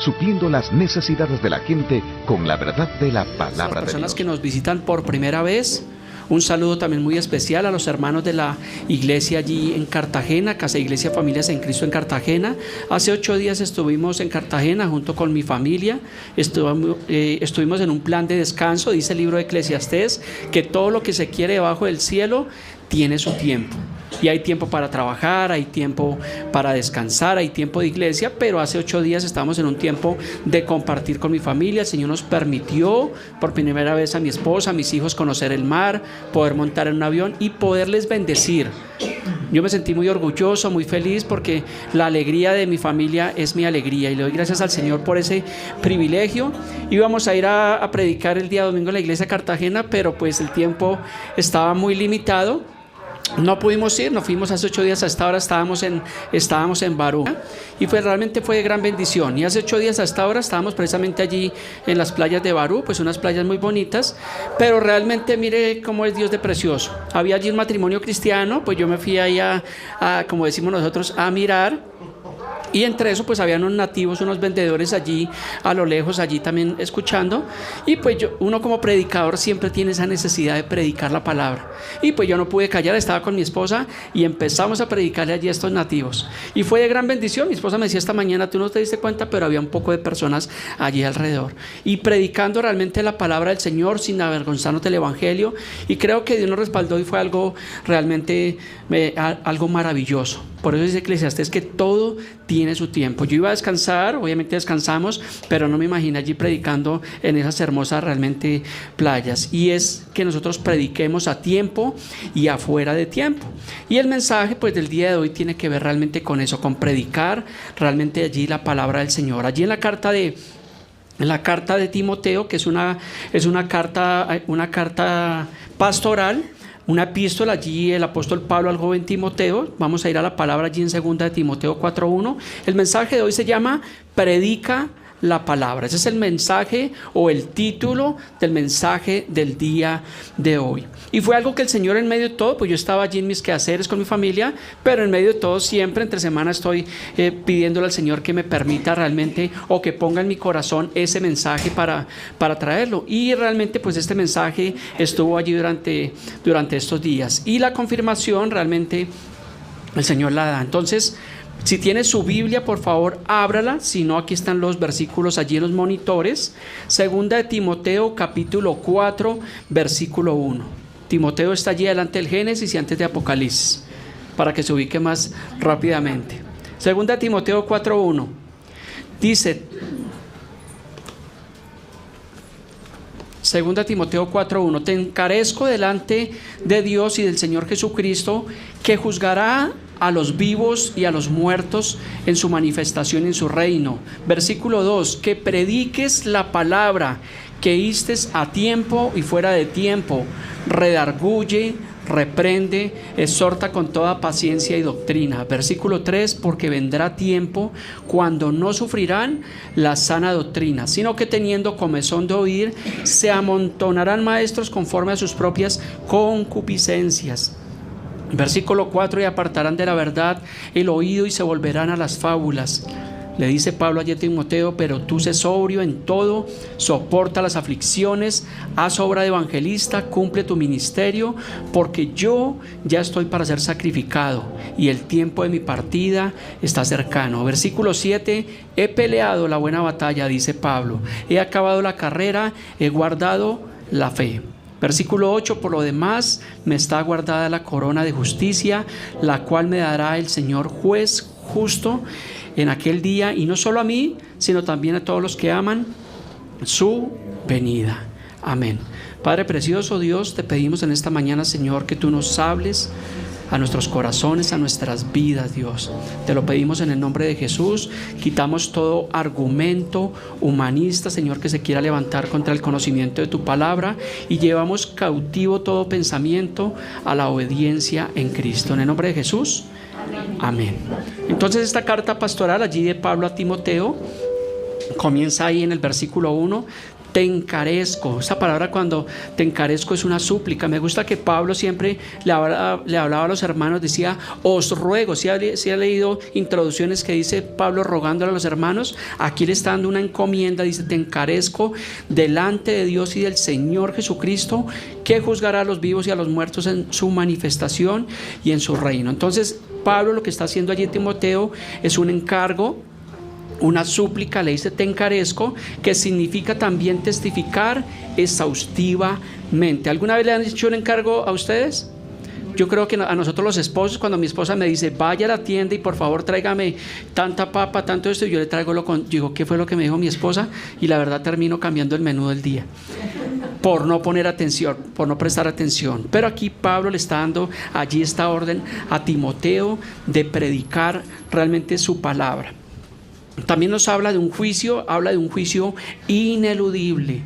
supliendo las necesidades de la gente con la verdad de la palabra de Dios. Las personas que nos visitan por primera vez, un saludo también muy especial a los hermanos de la iglesia allí en Cartagena, Casa Iglesia Familias en Cristo en Cartagena. Hace 8 días estuvimos en Cartagena junto con mi familia, estuvimos en un plan de descanso. Dice el libro de Eclesiastés que todo lo que se quiere debajo del cielo tiene su tiempo. Y hay tiempo para trabajar, hay tiempo para descansar, hay tiempo de iglesia, pero hace 8 días estamos en un tiempo de compartir con mi familia. El Señor nos permitió por primera vez a mi esposa, a mis hijos conocer el mar, poder montar en un avión y poderles bendecir. Yo me sentí muy orgulloso, muy feliz, porque la alegría de mi familia es mi alegría y le doy gracias al Señor por ese privilegio. Íbamos a ir a predicar el día domingo en la iglesia de Cartagena, pero pues el tiempo estaba muy limitado. No pudimos ir, nos fuimos hace 8 días. A esta hora estábamos en Barú y realmente fue de gran bendición. Y hace 8 días a esta hora estábamos precisamente allí en las playas de Barú, pues unas playas muy bonitas, pero realmente mire cómo es Dios de precioso. Había allí un matrimonio cristiano, pues yo me fui ahí como decimos nosotros, a mirar. Y entre eso pues habían unos nativos, unos vendedores allí a lo lejos, allí también escuchando. Y pues uno como predicador siempre tiene esa necesidad de predicar la palabra. Y pues yo no pude callar, estaba con mi esposa y empezamos a predicarle allí a estos nativos. Y fue de gran bendición. Mi esposa me decía esta mañana, tú no te diste cuenta, pero había un poco de personas allí alrededor. Y predicando realmente la palabra del Señor sin avergonzarnos del Evangelio. Y creo que Dios nos respaldó y fue algo realmente algo maravilloso. Por eso dice Eclesiastés que todo tiene su tiempo. Yo iba a descansar, obviamente descansamos, pero no me imaginé allí predicando en esas hermosas realmente playas. Y es que nosotros prediquemos a tiempo y afuera de tiempo. Y el mensaje pues del día de hoy tiene que ver realmente con eso, con predicar realmente allí la palabra del Señor. Allí en la carta de Timoteo, que es una carta pastoral, una epístola, allí el apóstol Pablo al joven Timoteo. Vamos a ir a la palabra allí en 2 de Timoteo 4:1. El mensaje de hoy se llama Predica la palabra. Ese es el mensaje o el título del mensaje del día de hoy. Y fue algo que el Señor en medio de todo, pues yo estaba allí en mis quehaceres con mi familia, pero en medio de todo siempre entre semana estoy pidiéndole al Señor que me permita realmente o que ponga en mi corazón ese mensaje para traerlo. Y realmente pues este mensaje estuvo allí durante estos días. Y la confirmación realmente el Señor la da. Entonces, si tiene su Biblia, por favor, ábrala. Si no, aquí están los versículos allí en los monitores. 2 de Timoteo, capítulo 4, versículo 1. Timoteo está allí delante del Génesis y antes de Apocalipsis, para que se ubique más rápidamente. 2 de Timoteo 4:1. Dice, 2 Timoteo 4:1, te encarezco delante de Dios y del Señor Jesucristo, que juzgará a los vivos y a los muertos en su manifestación en su reino. Versículo 2, que prediques la palabra, que istes a tiempo y fuera de tiempo, redarguye, reprende, exhorta con toda paciencia y doctrina. Versículo 3, porque vendrá tiempo cuando no sufrirán la sana doctrina, sino que teniendo comezón de oír, se amontonarán maestros conforme a sus propias concupiscencias. Versículo 4, y apartarán de la verdad el oído y se volverán a las fábulas. Le dice Pablo a Timoteo, pero tú sé sobrio en todo, soporta las aflicciones, haz obra de evangelista, cumple tu ministerio, porque yo ya estoy para ser sacrificado y el tiempo de mi partida está cercano. Versículo 7, he peleado la buena batalla, dice Pablo, he acabado la carrera, he guardado la fe. Versículo 8, por lo demás me está guardada la corona de justicia, la cual me dará el Señor juez justo en aquel día, y no solo a mí, sino también a todos los que aman su venida. Amén. Padre precioso Dios, te pedimos en esta mañana, Señor, que tú nos hables a nuestros corazones, a nuestras vidas, Dios. Te lo pedimos en el nombre de Jesús. Quitamos todo argumento humanista, Señor, que se quiera levantar contra el conocimiento de tu palabra, y llevamos cautivo todo pensamiento a la obediencia en Cristo. En el nombre de Jesús. Amén. Entonces esta carta pastoral allí de Pablo a Timoteo comienza ahí en el versículo 1. te encarezco. Esa palabra cuando te encarezco es una súplica. Me gusta que Pablo siempre le hablaba a los hermanos, decía, os ruego. Si ha leído introducciones que dice Pablo rogándole a los hermanos, aquí le está dando una encomienda, dice, te encarezco delante de Dios y del Señor Jesucristo, que juzgará a los vivos y a los muertos en su manifestación y en su reino. Entonces Pablo lo que está haciendo allí en Timoteo es un encargo, una súplica, le dice te encarezco, que significa también testificar exhaustivamente. ¿Alguna vez le han hecho un encargo a ustedes? Yo creo que a nosotros los esposos, cuando mi esposa me dice vaya a la tienda y por favor tráigame tanta papa, tanto esto, y yo le traigo digo, ¿qué fue lo que me dijo mi esposa? Y la verdad termino cambiando el menú del día por no poner atención, por no prestar atención. Pero aquí Pablo le está dando allí esta orden a Timoteo de predicar realmente su palabra. También nos habla de un juicio ineludible.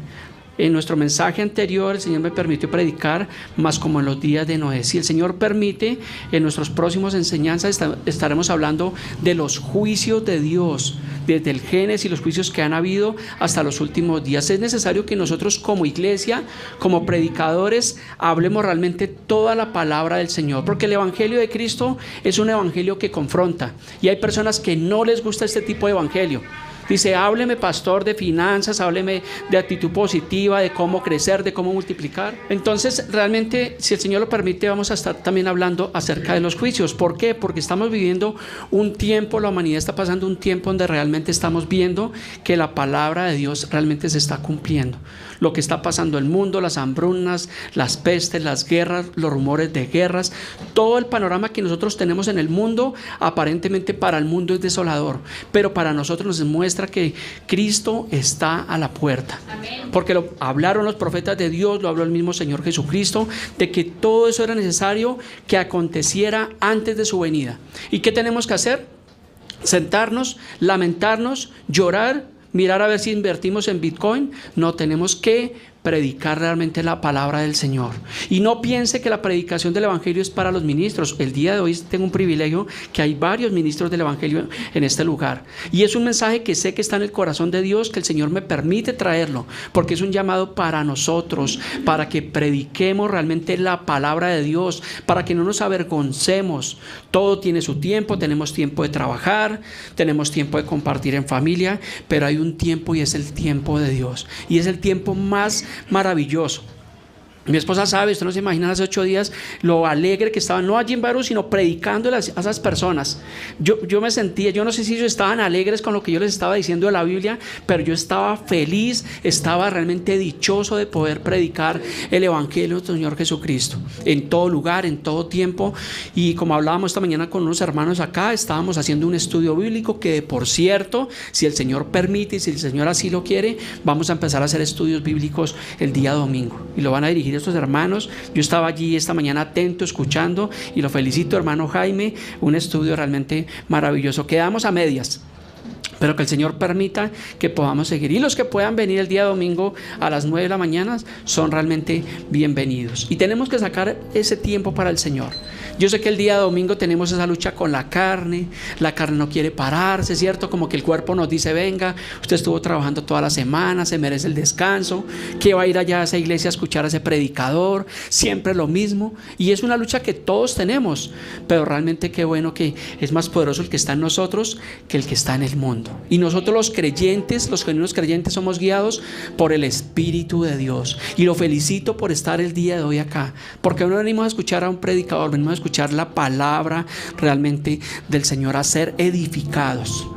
En nuestro mensaje anterior el Señor me permitió predicar más como en los días de Noé. Si el Señor permite, en nuestras próximas enseñanzas estaremos hablando de los juicios de Dios, desde el Génesis y los juicios que han habido hasta los últimos días. Es necesario que nosotros como iglesia, como predicadores, hablemos realmente toda la palabra del Señor, porque el Evangelio de Cristo es un evangelio que confronta, y hay personas que no les gusta este tipo de evangelio. Dice, hábleme pastor de finanzas, hábleme de actitud positiva, de cómo crecer, de cómo multiplicar. Entonces realmente, si el Señor lo permite, vamos a estar también hablando acerca de los juicios. ¿Por qué? Porque estamos viviendo un tiempo, la humanidad está pasando un tiempo donde realmente estamos viendo que la palabra de Dios realmente se está cumpliendo. Lo que está pasando en el mundo, las hambrunas, las pestes, las guerras, los rumores de guerras, todo el panorama que nosotros tenemos en el mundo, aparentemente para el mundo es desolador, pero para nosotros nos muestra que Cristo está a la puerta. Amén. Porque lo hablaron los profetas de Dios, lo habló el mismo Señor Jesucristo, de que todo eso era necesario que aconteciera antes de su venida. ¿Y qué tenemos que hacer? Sentarnos, lamentarnos, llorar, mirar a ver si invertimos en Bitcoin. No, tenemos que predicar realmente la palabra del Señor. Y no piense que la predicación del Evangelio es para los ministros. El día de hoy tengo un privilegio que hay varios ministros del Evangelio en este lugar. Y es un mensaje que sé que está en el corazón de Dios, que el Señor me permite traerlo, porque es un llamado para nosotros, para que prediquemos realmente la palabra de Dios, para que no nos avergoncemos. Todo tiene su tiempo, tenemos tiempo de trabajar, tenemos tiempo de compartir en familia, pero hay un tiempo y es el tiempo de Dios. Y es el tiempo más maravilloso. Mi esposa sabe, usted no se imagina hace 8 días lo alegre que estaban, no allí en Barú, sino predicando a esas personas. Yo me sentía, yo no sé si ellos estaban alegres con lo que yo les estaba diciendo de la Biblia, pero yo estaba feliz, estaba realmente dichoso de poder predicar el Evangelio del Señor Jesucristo en todo lugar, en todo tiempo. Y como hablábamos esta mañana con unos hermanos acá, estábamos haciendo un estudio bíblico que, por cierto, si el Señor permite y si el Señor así lo quiere, vamos a empezar a hacer estudios bíblicos el día domingo y lo van a dirigir estos hermanos. Yo estaba allí esta mañana atento, escuchando, y lo felicito, hermano Jaime, un estudio realmente maravilloso. Quedamos a medias, pero que el Señor permita que podamos seguir, y los que puedan venir el día domingo a las 9 de la mañana son realmente bienvenidos, y tenemos que sacar ese tiempo para el Señor. Yo sé que el día domingo tenemos esa lucha con la carne no quiere pararse, ¿cierto? Como que el cuerpo nos dice, venga, usted estuvo trabajando toda la semana, se merece el descanso, que va a ir allá a esa iglesia a escuchar a ese predicador, siempre lo mismo, y es una lucha que todos tenemos, pero realmente qué bueno que es más poderoso el que está en nosotros que el que está en el mundo, y nosotros los creyentes, los genuinos creyentes, somos guiados por el Espíritu de Dios, y lo felicito por estar el día de hoy acá, porque no venimos a escuchar a un predicador, venimos a escuchar la palabra realmente del Señor, a ser edificados,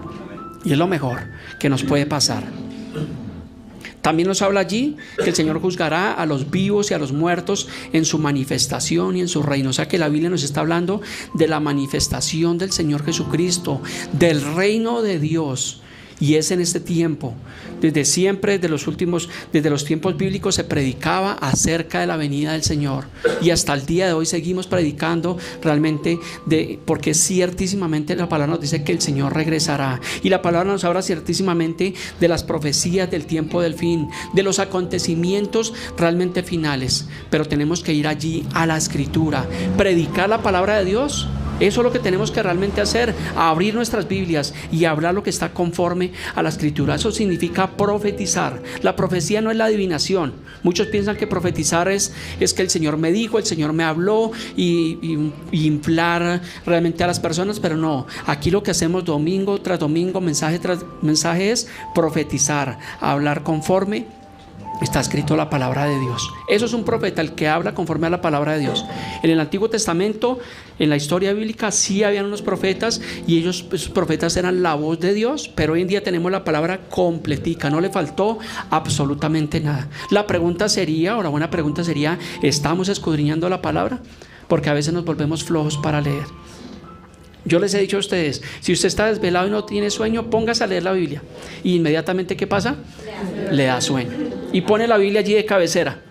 y es lo mejor que nos puede pasar. También nos habla allí que el Señor juzgará a los vivos y a los muertos en su manifestación y en su reino. O sea que la Biblia nos está hablando de la manifestación del Señor Jesucristo, del reino de Dios. Y es en este tiempo, desde siempre, desde los tiempos bíblicos se predicaba acerca de la venida del Señor, y hasta el día de hoy seguimos predicando realmente porque ciertísimamente la palabra nos dice que el Señor regresará, y la palabra nos habla ciertísimamente de las profecías del tiempo del fin, de los acontecimientos realmente finales. Pero tenemos que ir allí a la Escritura, predicar la palabra de Dios Eso es lo que tenemos que realmente hacer, abrir nuestras Biblias y hablar lo que está conforme a la Escritura. Eso significa profetizar. La profecía no es la adivinación. Muchos piensan que profetizar es que el Señor me dijo, el Señor me habló y inflar realmente a las personas, pero no. Aquí lo que hacemos domingo tras domingo, mensaje tras mensaje, es profetizar, hablar conforme está escrito la palabra de Dios. Eso es un profeta, el que habla conforme a la palabra de Dios. En el Antiguo Testamento, en la historia bíblica, sí habían unos profetas y esos profetas eran la voz de Dios, pero hoy en día tenemos la palabra completica, no le faltó absolutamente nada. La pregunta sería, o la buena pregunta sería, ¿estamos escudriñando la palabra? Porque a veces nos volvemos flojos para leer. Yo les he dicho a ustedes, si usted está desvelado y no tiene sueño, póngase a leer la Biblia. Y inmediatamente, ¿qué pasa? Le da sueño. Y pone la Biblia allí de cabecera.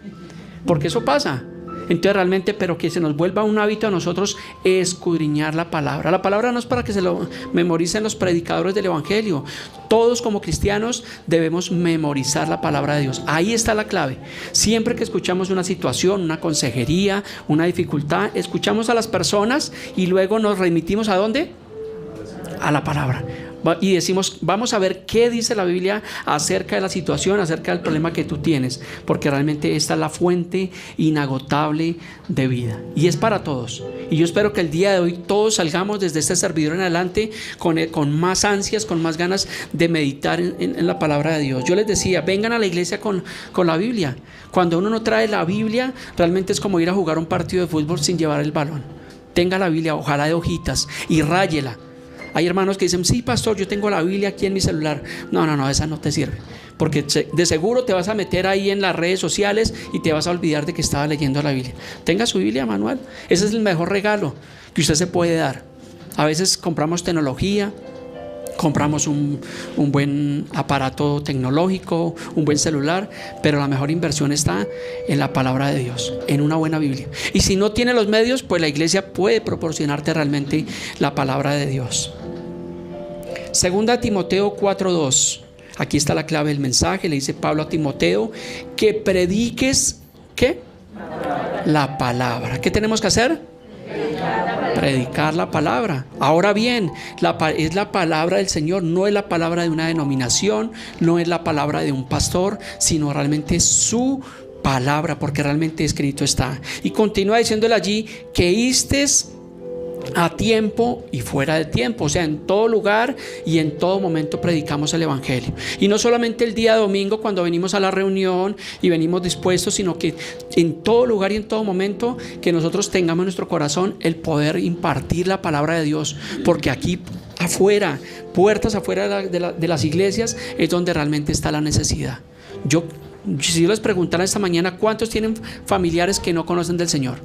Porque eso pasa. Entonces realmente, pero que se nos vuelva un hábito a nosotros escudriñar la palabra. La palabra no es para que se lo memoricen los predicadores del Evangelio. Todos como cristianos debemos memorizar la palabra de Dios. Ahí está la clave. Siempre que escuchamos una situación, una consejería, una dificultad, escuchamos a las personas y luego nos remitimos ¿a dónde? A la palabra. Y decimos, vamos a ver qué dice la Biblia acerca de la situación, acerca del problema que tú tienes, porque realmente esta es la fuente inagotable de vida y es para todos. Y yo espero que el día de hoy todos salgamos desde este servidor en adelante con más ansias, con más ganas de meditar en la palabra de Dios. Yo les decía, vengan a la iglesia con la Biblia. Cuando uno no trae la Biblia, realmente es como ir a jugar un partido de fútbol sin llevar el balón. Tenga la Biblia, ojalá de hojitas, y ráyela. Hay hermanos que dicen, sí, pastor, yo tengo la Biblia aquí en mi celular. No, esa no te sirve. Porque de seguro te vas a meter ahí en las redes sociales y te vas a olvidar de que estaba leyendo la Biblia. Tenga su Biblia manual. Ese es el mejor regalo que usted se puede dar. A veces compramos tecnología, compramos un buen aparato tecnológico, un buen celular, pero la mejor inversión está en la palabra de Dios, en una buena Biblia. Y si no tiene los medios, pues la iglesia puede proporcionarte realmente la palabra de Dios. Segunda Timoteo 4:2. Aquí está la clave del mensaje. Le dice Pablo a Timoteo que prediques, ¿qué? La palabra. ¿Qué tenemos que hacer? Predicar la palabra. Ahora bien, es la palabra del Señor, no es la palabra de una denominación, no es la palabra de un pastor, sino realmente su palabra, porque realmente escrito está. Y continúa diciéndole allí que istes a tiempo y fuera de tiempo, o sea, en todo lugar y en todo momento predicamos el Evangelio. Y no solamente el día domingo cuando venimos a la reunión y venimos dispuestos, sino que en todo lugar y en todo momento que nosotros tengamos en nuestro corazón el poder impartir la palabra de Dios, porque aquí afuera, puertas afuera de las iglesias es donde realmente está la necesidad. Si yo les preguntara esta mañana, ¿cuántos tienen familiares que no conocen del Señor?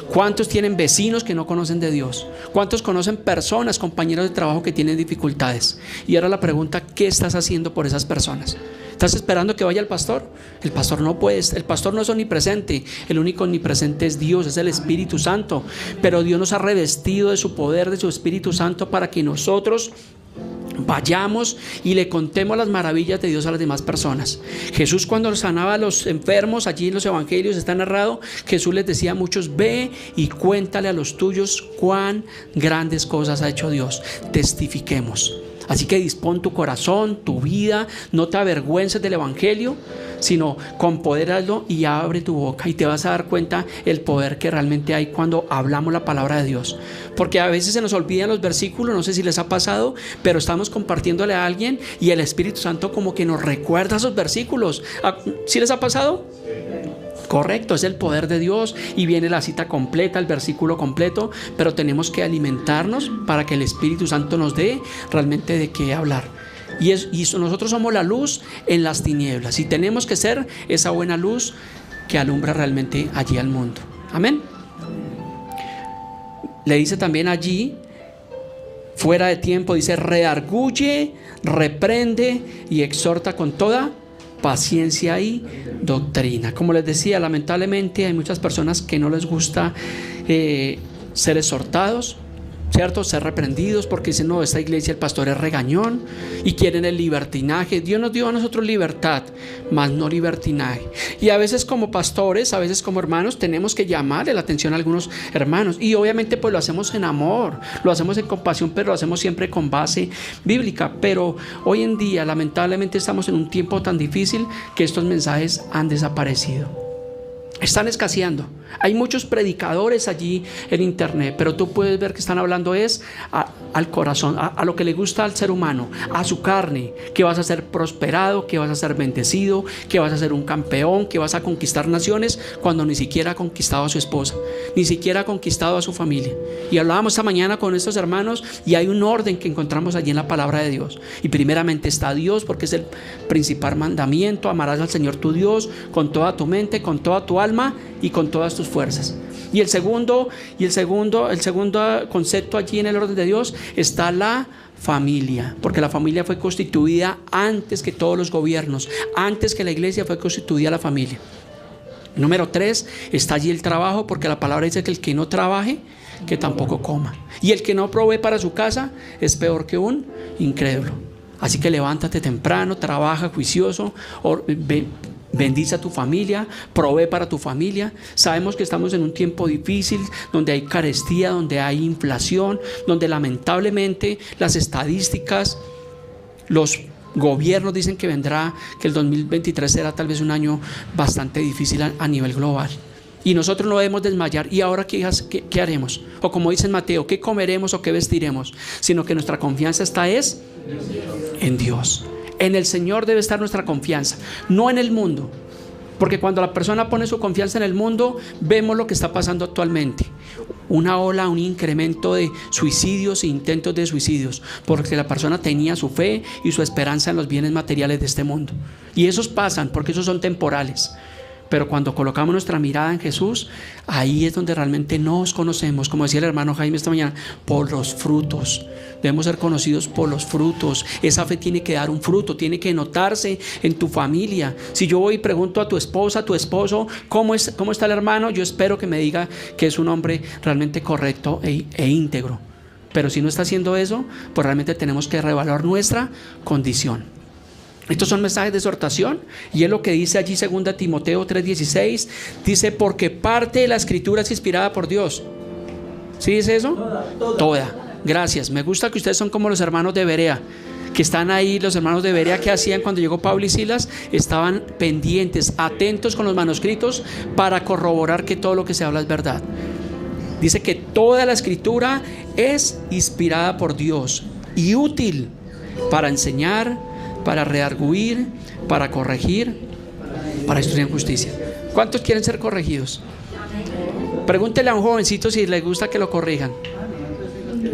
¿Cuántos tienen vecinos que no conocen de Dios? ¿Cuántos conocen personas, compañeros de trabajo que tienen dificultades? Y ahora la pregunta, ¿qué estás haciendo por esas personas? ¿Estás esperando que vaya el pastor? El pastor no puede, el pastor no es omnipresente. El único omnipresente es Dios, es el Espíritu Santo. Pero Dios nos ha revestido de su poder, de su Espíritu Santo, para que nosotros vayamos y le contemos las maravillas de Dios a las demás personas. Jesús, cuando sanaba a los enfermos, allí en los evangelios está narrado, Jesús les decía a muchos, ve y cuéntale a los tuyos cuán grandes cosas ha hecho Dios. Testifiquemos. Así que dispón tu corazón, tu vida, no te avergüences del evangelio, sino con poder hazlo y abre tu boca y te vas a dar cuenta el poder que realmente hay cuando hablamos la palabra de Dios. Porque a veces se nos olvidan los versículos, no sé si les ha pasado, pero estamos compartiéndole a alguien y el Espíritu Santo como que nos recuerda esos versículos. ¿Sí les ha pasado? Correcto, es el poder de Dios y viene la cita completa, el versículo completo, pero tenemos que alimentarnos para que el Espíritu Santo nos dé realmente de qué hablar. Y nosotros somos la luz en las tinieblas y tenemos que ser esa buena luz que alumbra realmente allí al mundo. Amén. Le dice también allí, fuera de tiempo, dice, redarguye, reprende y exhorta con toda paciencia y doctrina. Como les decía, lamentablemente hay muchas personas que no les gusta ser exhortados, ¿cierto? Ser reprendidos porque dicen, no, esta iglesia el pastor es regañón y quieren el libertinaje. Dios nos dio a nosotros libertad, mas no libertinaje. Y a veces como pastores, a veces como hermanos, tenemos que llamarle la atención a algunos hermanos, y obviamente pues lo hacemos en amor, lo hacemos en compasión, pero lo hacemos siempre con base bíblica. Pero hoy en día lamentablemente estamos en un tiempo tan difícil que estos mensajes han desaparecido, están escaseando. Hay muchos predicadores allí en internet, pero tú puedes ver que están hablando al corazón, a lo que le gusta al ser humano, a su carne, que vas a ser prosperado, que vas a ser bendecido, que vas a ser un campeón, que vas a conquistar naciones, cuando ni siquiera ha conquistado a su esposa, ni siquiera ha conquistado a su familia. Y hablábamos esta mañana con estos hermanos, y hay un orden que encontramos allí en la palabra de Dios. Y primeramente está Dios, porque es el principal mandamiento: amarás al Señor tu Dios con toda tu mente, con toda tu alma y con todas tus fuerzas. Y el segundo concepto allí en el orden de Dios está la familia, porque la familia fue constituida antes que todos los gobiernos, antes que la iglesia fue constituida la familia. Número 3, está allí el trabajo, porque la palabra dice que el que no trabaje, que tampoco coma. Y el que no provee para su casa es peor que un incrédulo. Así que levántate temprano, trabaja juicioso, bendice a tu familia, provee para tu familia. Sabemos que estamos en un tiempo difícil, donde hay carestía, donde hay inflación, donde lamentablemente las estadísticas, los gobiernos dicen que el 2023 será tal vez un año bastante difícil a nivel global. Y nosotros no debemos desmayar. ¿Y ahora qué haremos? O como dice en Mateo, ¿qué comeremos o qué vestiremos? Sino que nuestra confianza está en Dios. En el Señor debe estar nuestra confianza, no en el mundo. Porque cuando la persona pone su confianza en el mundo, vemos lo que está pasando actualmente. Una ola, un incremento de suicidios e intentos de suicidios, porque la persona tenía su fe y su esperanza en los bienes materiales de este mundo. Y esos pasan, porque esos son temporales. Pero cuando colocamos nuestra mirada en Jesús, ahí es donde realmente nos conocemos. Como decía el hermano Jaime esta mañana, por los frutos. Debemos ser conocidos por los frutos. Esa fe tiene que dar un fruto, tiene que notarse en tu familia. Si yo voy y pregunto a tu esposa, a tu esposo, ¿cómo está el hermano? Yo espero que me diga que es un hombre realmente correcto e íntegro. Pero si no está haciendo eso, pues realmente tenemos que reevaluar nuestra condición. Estos son mensajes de exhortación, y es lo que dice allí 2 Timoteo 3:16. Dice, porque parte de la escritura es inspirada por Dios. ¿Sí dice eso? Toda. Gracias. Me gusta que ustedes son como los hermanos de Berea, que están ahí. Los hermanos de Berea, ¿qué hacían cuando llegó Pablo y Silas? Estaban pendientes, atentos con los manuscritos para corroborar que todo lo que se habla es verdad. Dice que toda la escritura es inspirada por Dios y útil para enseñar, para redarguir, para corregir, para instruir en justicia. ¿Cuántos quieren ser corregidos? Pregúntele a un jovencito si le gusta que lo corrijan.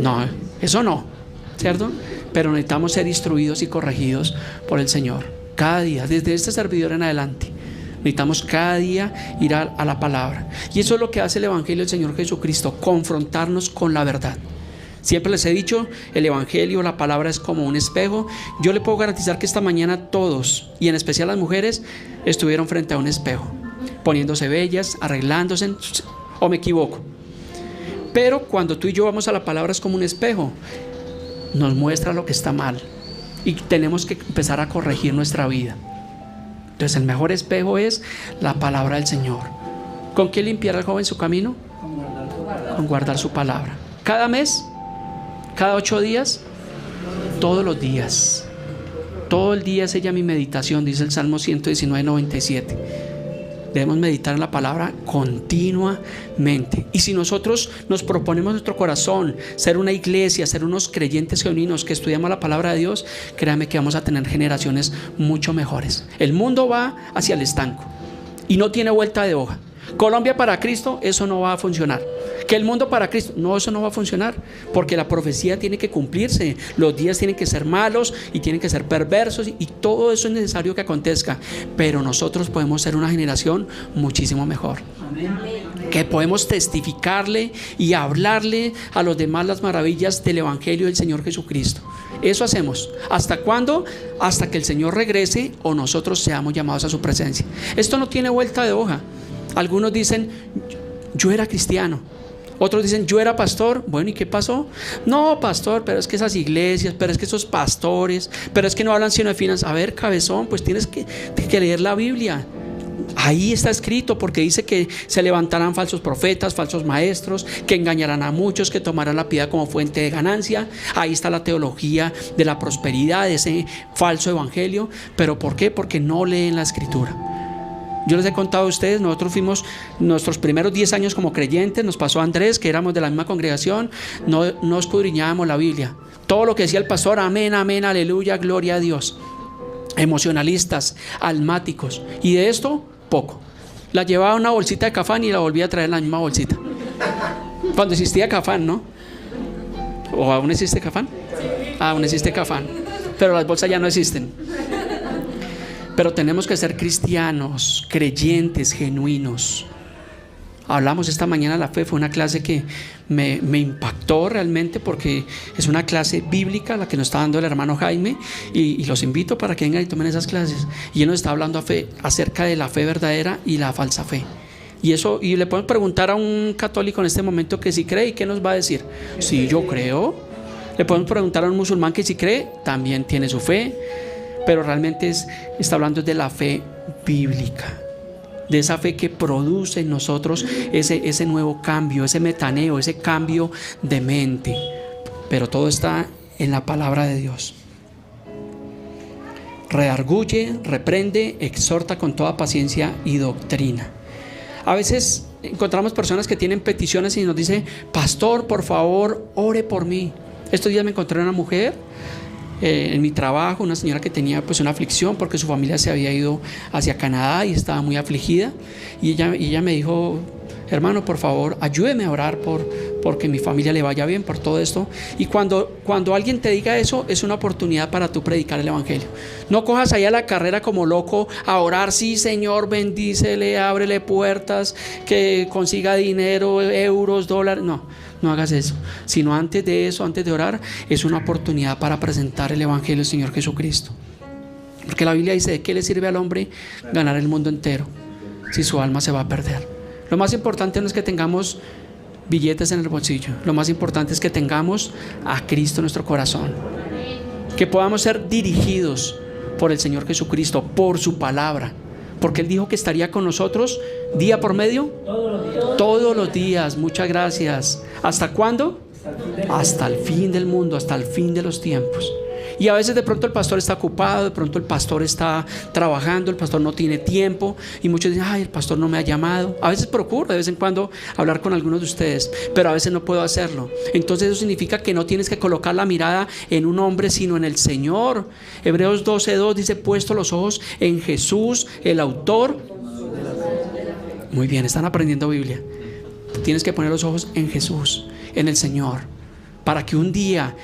No, eso no, ¿cierto? Pero necesitamos ser instruidos y corregidos por el Señor cada día, desde este servidor en adelante. Necesitamos cada día ir a la palabra. Y eso es lo que hace el Evangelio del Señor Jesucristo, confrontarnos con la verdad. Siempre les he dicho, el Evangelio, la palabra es como un espejo. Yo le puedo garantizar que esta mañana todos, y en especial las mujeres, estuvieron frente a un espejo, poniéndose bellas, arreglándose, ¿o me equivoco? Pero cuando tú y yo vamos a la palabra, es como un espejo, nos muestra lo que está mal y tenemos que empezar a corregir nuestra vida. Entonces el mejor espejo es la palabra del Señor. ¿Con qué limpiar al joven su camino? Con guardar su palabra. Cada mes, cada 8 días, todos los días. Todo el día es ella mi meditación, dice el Salmo 119:97. Debemos meditar en la palabra continuamente. Y si nosotros nos proponemos en nuestro corazón ser una iglesia, ser unos creyentes genuinos que estudiamos la palabra de Dios, créame que vamos a tener generaciones mucho mejores. El mundo va hacia el estanco y no tiene vuelta de hoja. Colombia para Cristo, eso no va a funcionar. Que el mundo para Cristo, no, eso no va a funcionar, porque la profecía tiene que cumplirse. Los días tienen que ser malos y tienen que ser perversos, y todo eso es necesario que acontezca. Pero nosotros podemos ser una generación muchísimo mejor. Amén. Que podemos testificarle y hablarle a los demás las maravillas del Evangelio del Señor Jesucristo. Eso hacemos. ¿Hasta cuándo? Hasta que el Señor regrese o nosotros seamos llamados a su presencia. Esto no tiene vuelta de hoja. Algunos dicen, yo era cristiano, Otros dicen, yo era pastor. Bueno, ¿y qué pasó? No, pastor, pero es que esas iglesias, pero es que esos pastores, pero es que no hablan sino de finanzas. A ver, cabezón, pues tienes que leer la Biblia. Ahí está escrito, porque dice que se levantarán falsos profetas, falsos maestros, que engañarán a muchos, que tomarán la piedad como fuente de ganancia. Ahí está la teología de la prosperidad, de ese falso evangelio. ¿Pero por qué? Porque no leen la escritura. Yo les he contado a ustedes, nosotros fuimos nuestros primeros 10 años como creyentes, nos pasó a Andrés, que éramos de la misma congregación, no escudriñábamos la Biblia. Todo lo que decía el pastor, amén, amén, aleluya, gloria a Dios. Emocionalistas, almáticos. Y de esto, poco. La llevaba en una bolsita de Cafán y la volvía a traer en la misma bolsita. Cuando existía Cafán, ¿no? ¿O aún existe Cafán? Aún existe Cafán, pero las bolsas ya no existen. Pero tenemos que ser cristianos, creyentes, genuinos. Hablamos esta mañana de la fe, fue una clase que me impactó realmente, porque es una clase bíblica la que nos está dando el hermano Jaime, y los invito para que vengan y tomen esas clases. Y él nos está hablando acerca de la fe verdadera y la falsa fe. Y le podemos preguntar a un católico en este momento que si cree, ¿y qué nos va a decir? Sí, yo creo. Le podemos preguntar a un musulmán que si cree, también tiene su fe. Pero realmente está hablando de la fe bíblica, de esa fe que produce en nosotros ese nuevo cambio, ese metaneo, ese cambio de mente. Pero todo está en la palabra de Dios. Redarguye, reprende, exhorta con toda paciencia y doctrina. A veces encontramos personas que tienen peticiones y nos dicen, pastor, por favor, ore por mí. Estos días me encontré una mujer en mi trabajo, una señora que tenía pues una aflicción porque su familia se había ido hacia Canadá y estaba muy afligida, y ella me dijo, hermano, por favor, ayúdeme a orar porque mi familia le vaya bien, por todo esto. Y cuando alguien te diga eso, es una oportunidad para tú predicar el evangelio. No cojas ahí a la carrera como loco a orar, sí, Señor, bendícele, ábrele puertas, que consiga dinero, euros, dólares. No hagas eso, sino antes de eso, antes de orar, es una oportunidad para presentar el evangelio del Señor Jesucristo. Porque la Biblia dice, ¿de qué le sirve al hombre ganar el mundo entero si su alma se va a perder? Lo más importante no es que tengamos billetes en el bolsillo, lo más importante es que tengamos a Cristo en nuestro corazón, que podamos ser dirigidos por el Señor Jesucristo, por su palabra, porque Él dijo que estaría con nosotros día por medio, todos los días. Muchas gracias. ¿Hasta cuándo? Hasta el fin del mundo, hasta el fin de los tiempos. Y a veces de pronto el pastor está ocupado, de pronto el pastor está trabajando, el pastor no tiene tiempo, y muchos dicen, ay, el pastor no me ha llamado. A veces procuro de vez en cuando hablar con algunos de ustedes, pero a veces no puedo hacerlo. Entonces eso significa que no tienes que colocar la mirada en un hombre, sino en el Señor. Hebreos 12:2 dice, puesto los ojos en Jesús, el autor. Muy bien, están aprendiendo Biblia. Tienes que poner los ojos en Jesús, en el Señor, para que un día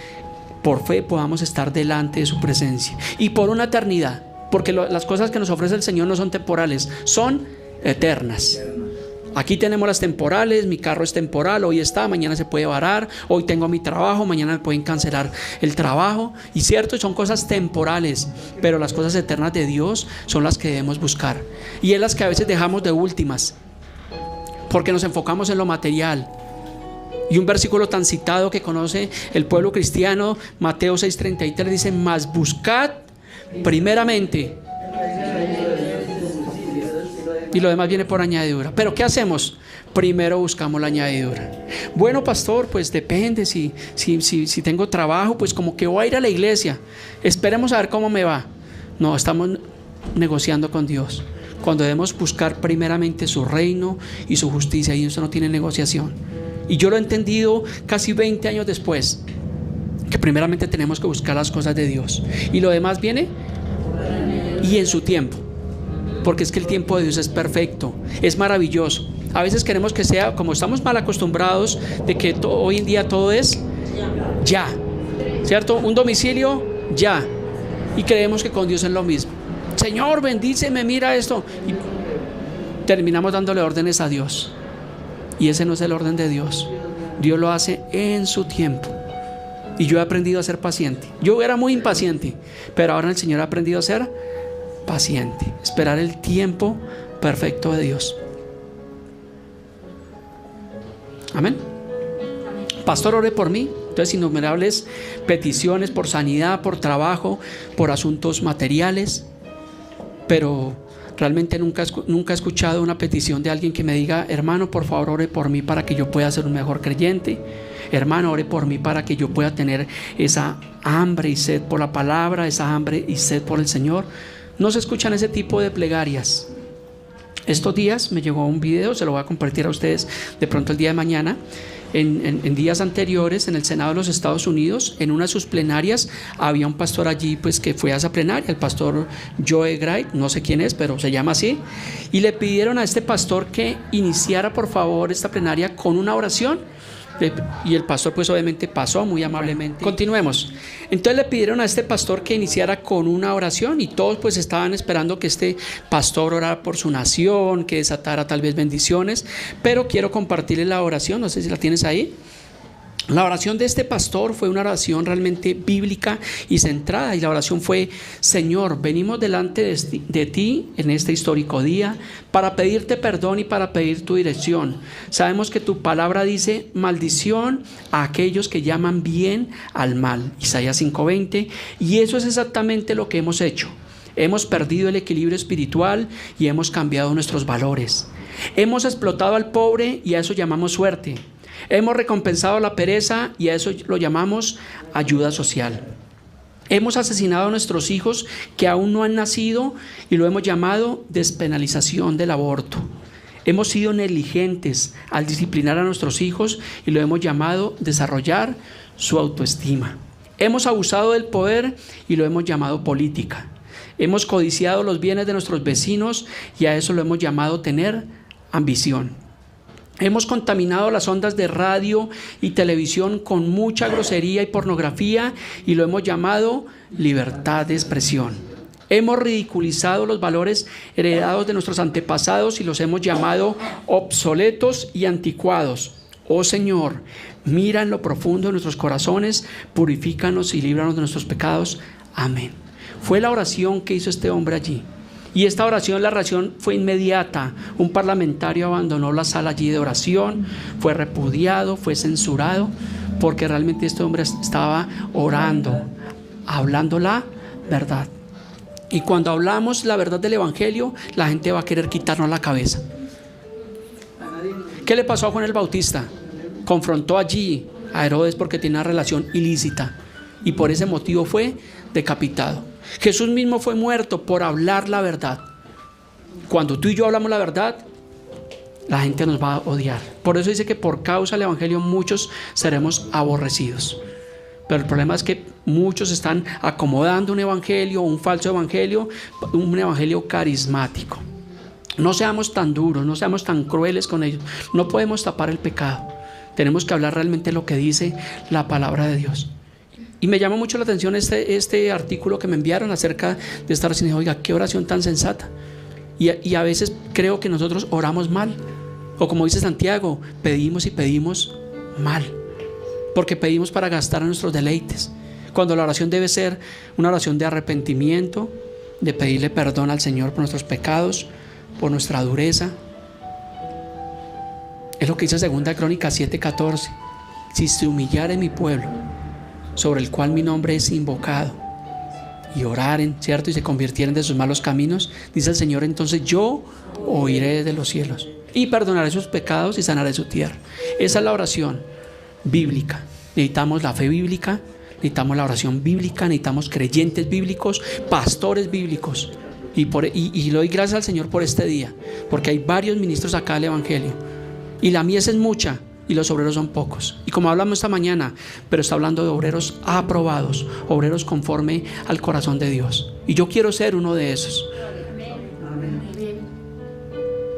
por fe podamos estar delante de su presencia y por una eternidad, porque las cosas que nos ofrece el Señor no son temporales, son eternas. Aquí tenemos las temporales, mi carro es temporal, hoy está, mañana se puede varar, hoy tengo mi trabajo, mañana me pueden cancelar el trabajo, y cierto, son cosas temporales, pero las cosas eternas de Dios son las que debemos buscar, y es las que a veces dejamos de últimas, porque nos enfocamos en lo material. Y un versículo tan citado que conoce el pueblo cristiano, Mateo 6:33, dice, mas buscad primeramente, y lo demás viene por añadidura. Pero ¿qué hacemos? Primero buscamos la añadidura. Bueno, pastor, pues depende, si tengo trabajo, pues como que voy a ir a la iglesia, esperemos a ver cómo me va. No, estamos negociando con Dios, cuando debemos buscar primeramente su reino y su justicia, y eso no tiene negociación. Y yo lo he entendido casi 20 años después, que primeramente tenemos que buscar las cosas de Dios, y lo demás viene y en su tiempo, porque es que el tiempo de Dios es perfecto, es maravilloso. A veces queremos que sea, como estamos mal acostumbrados de que hoy en día todo es ya, ¿cierto? Un domicilio ya, y creemos que con Dios es lo mismo. Señor, bendíceme, mira esto, y terminamos dándole órdenes a Dios. Y ese no es el orden de Dios. Dios lo hace en su tiempo. Y yo he aprendido a ser paciente. Yo era muy impaciente, pero ahora el Señor ha aprendido a ser paciente, esperar el tiempo perfecto de Dios. Amén. pastor, ore por mí. Entonces, innumerables peticiones por sanidad, por trabajo, por asuntos materiales, pero realmente nunca he escuchado una petición de alguien que me diga: hermano, por favor, ore por mí para que yo pueda ser un mejor creyente. Hermano, ore por mí para que yo pueda tener esa hambre y sed por la palabra, esa hambre y sed por el Señor. No se escuchan ese tipo de plegarias. Estos días me llegó un video, se lo voy a compartir a ustedes de pronto el día de mañana. En días anteriores, en el Senado de los Estados Unidos, en una de sus plenarias, había un pastor allí pues que fue a esa plenaria, el pastor Joe Wright, no sé quién es, pero se llama así, y le pidieron a este pastor que iniciara por favor esta plenaria con una oración. Y el pastor pues obviamente pasó muy amablemente. Continuemos. Entonces le pidieron a este pastor que iniciara con una oración, y todos pues estaban esperando que este pastor orara por su nación, que desatara tal vez bendiciones. Pero quiero compartirles la oración, no sé si la tienes ahí. La oración de este pastor fue una oración realmente bíblica y centrada, y la oración fue: Señor, venimos delante de ti en este histórico día para pedirte perdón y para pedir tu dirección. Sabemos que tu palabra dice: maldición a aquellos que llaman bien al mal, Isaías 5:20, y eso es exactamente lo que hemos hecho. Hemos perdido el equilibrio espiritual y hemos cambiado nuestros valores. Hemos explotado al pobre y a eso llamamos suerte. Hemos recompensado la pereza y a eso lo llamamos ayuda social. Hemos asesinado a nuestros hijos que aún no han nacido y lo hemos llamado despenalización del aborto. Hemos sido negligentes al disciplinar a nuestros hijos y lo hemos llamado desarrollar su autoestima. Hemos abusado del poder y lo hemos llamado política. Hemos codiciado los bienes de nuestros vecinos y a eso lo hemos llamado tener ambición. Hemos contaminado las ondas de radio y televisión con mucha grosería y pornografía y lo hemos llamado libertad de expresión. Hemos ridiculizado los valores heredados de nuestros antepasados y los hemos llamado obsoletos y anticuados. Oh Señor, mira en lo profundo de nuestros corazones, purifícanos y líbranos de nuestros pecados. Amén. Fue la oración que hizo este hombre allí. Y esta oración, la oración fue inmediata. Un parlamentario abandonó la sala allí de oración, fue repudiado, fue censurado, porque realmente este hombre estaba orando, hablando la verdad. Y cuando hablamos la verdad del Evangelio, la gente va a querer quitarnos la cabeza. ¿Qué le pasó a Juan el Bautista? Confrontó allí a Herodes porque tenía una relación ilícita y por ese motivo fue decapitado. Jesús mismo fue muerto por hablar la verdad. Cuando tú y yo hablamos la verdad, la gente nos va a odiar. Por eso dice que por causa del Evangelio muchos seremos aborrecidos. Pero el problema es que muchos están acomodando un evangelio, un falso evangelio, un evangelio carismático. No seamos tan duros, no seamos tan crueles con ellos. No podemos tapar el pecado. Tenemos que hablar realmente lo que dice la palabra de Dios. Y me llama mucho la atención este artículo que me enviaron acerca de esta oración. Oiga, qué oración tan sensata. Y a veces creo que nosotros oramos mal. O como dice Santiago, pedimos y pedimos mal. Porque pedimos para gastar en nuestros deleites. Cuando la oración debe ser una oración de arrepentimiento, de pedirle perdón al Señor por nuestros pecados, por nuestra dureza. Es lo que dice 2 Crónicas 7:14. Si se humillare mi pueblo, sobre el cual mi nombre es invocado, y oraren, ¿cierto? Y se convirtieren de sus malos caminos, dice el Señor, entonces yo oiré de los cielos y perdonaré sus pecados y sanaré su tierra. Esa es la oración bíblica. Necesitamos la fe bíblica, necesitamos la oración bíblica, necesitamos creyentes bíblicos, pastores bíblicos. Y le doy gracias al Señor por este día, porque hay varios ministros acá del Evangelio, y la mies es mucha y los obreros son pocos. Y como hablamos esta mañana, pero está hablando de obreros aprobados, obreros conforme al corazón de Dios. Y yo quiero ser uno de esos,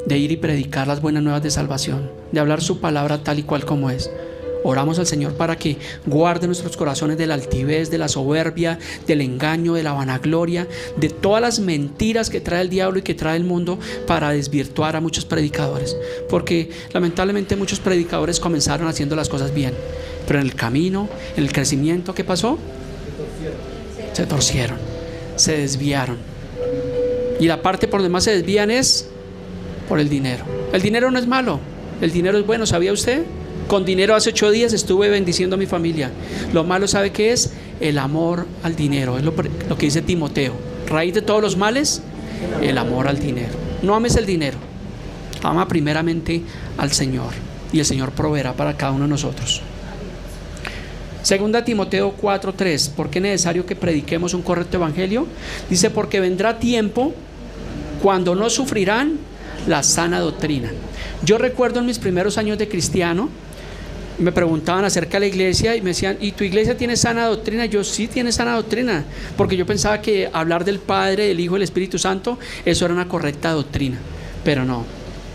de ir y predicar las buenas nuevas de salvación, de hablar su palabra tal y cual como es. Oramos al Señor para que guarde nuestros corazones de la altivez, de la soberbia, del engaño, de la vanagloria, de todas las mentiras que trae el diablo y que trae el mundo para desvirtuar a muchos predicadores. Porque lamentablemente muchos predicadores comenzaron haciendo las cosas bien, pero en el camino, en el crecimiento, ¿qué pasó? Se torcieron, se desviaron. Y la parte por donde más se desvían es por el dinero. El dinero no es malo, el dinero es bueno, ¿sabía usted? Con dinero hace 8 días estuve bendiciendo a mi familia. Lo malo, ¿sabe qué es? El amor al dinero. Es lo que dice Timoteo. Raíz de todos los males, el amor al dinero. No ames el dinero. Ama primeramente al Señor. Y el Señor proveerá para cada uno de nosotros. Segunda Timoteo 4:3. ¿Por qué es necesario que prediquemos un correcto evangelio? Dice, porque vendrá tiempo cuando no sufrirán la sana doctrina. Yo recuerdo en mis primeros años de cristiano, me preguntaban acerca de la iglesia y me decían, ¿y tu iglesia tiene sana doctrina? Yo, sí, tiene sana doctrina, porque yo pensaba que hablar del Padre, del Hijo y del Espíritu Santo, eso era una correcta doctrina, pero no.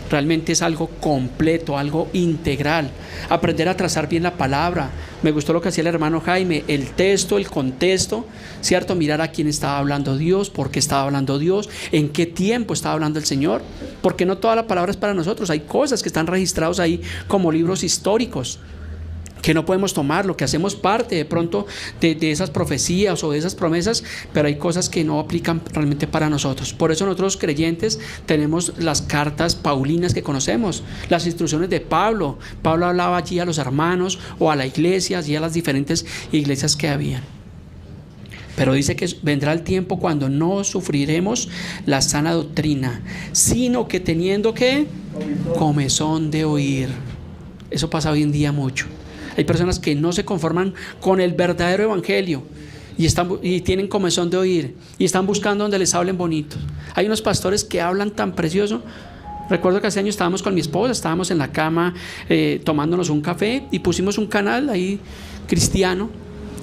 Realmente es algo completo, algo integral. Aprender a trazar bien la palabra. Me gustó lo que hacía el hermano Jaime, el texto, el contexto, ¿cierto? Mirar a quién estaba hablando Dios, por qué estaba hablando Dios, en qué tiempo estaba hablando el Señor, porque no toda la palabra es para nosotros. Hay cosas que están registrados ahí como libros históricos que no podemos tomar, lo que hacemos parte de pronto de esas profecías o de esas promesas, pero hay cosas que no aplican realmente para nosotros. Por eso nosotros creyentes tenemos las cartas paulinas que conocemos, las instrucciones de Pablo. Pablo hablaba allí a los hermanos o a la iglesia, allí a las diferentes iglesias que habían. Pero dice que vendrá el tiempo cuando no sufriremos la sana doctrina, sino que teniendo que comezón de oír. Eso pasa hoy en día mucho. Hay personas que no se conforman con el verdadero evangelio y tienen comezón de oír y están buscando donde les hablen bonito. Hay unos pastores que hablan tan precioso. Recuerdo que hace años estábamos con mi esposa, estábamos en la cama tomándonos un café y pusimos un canal ahí cristiano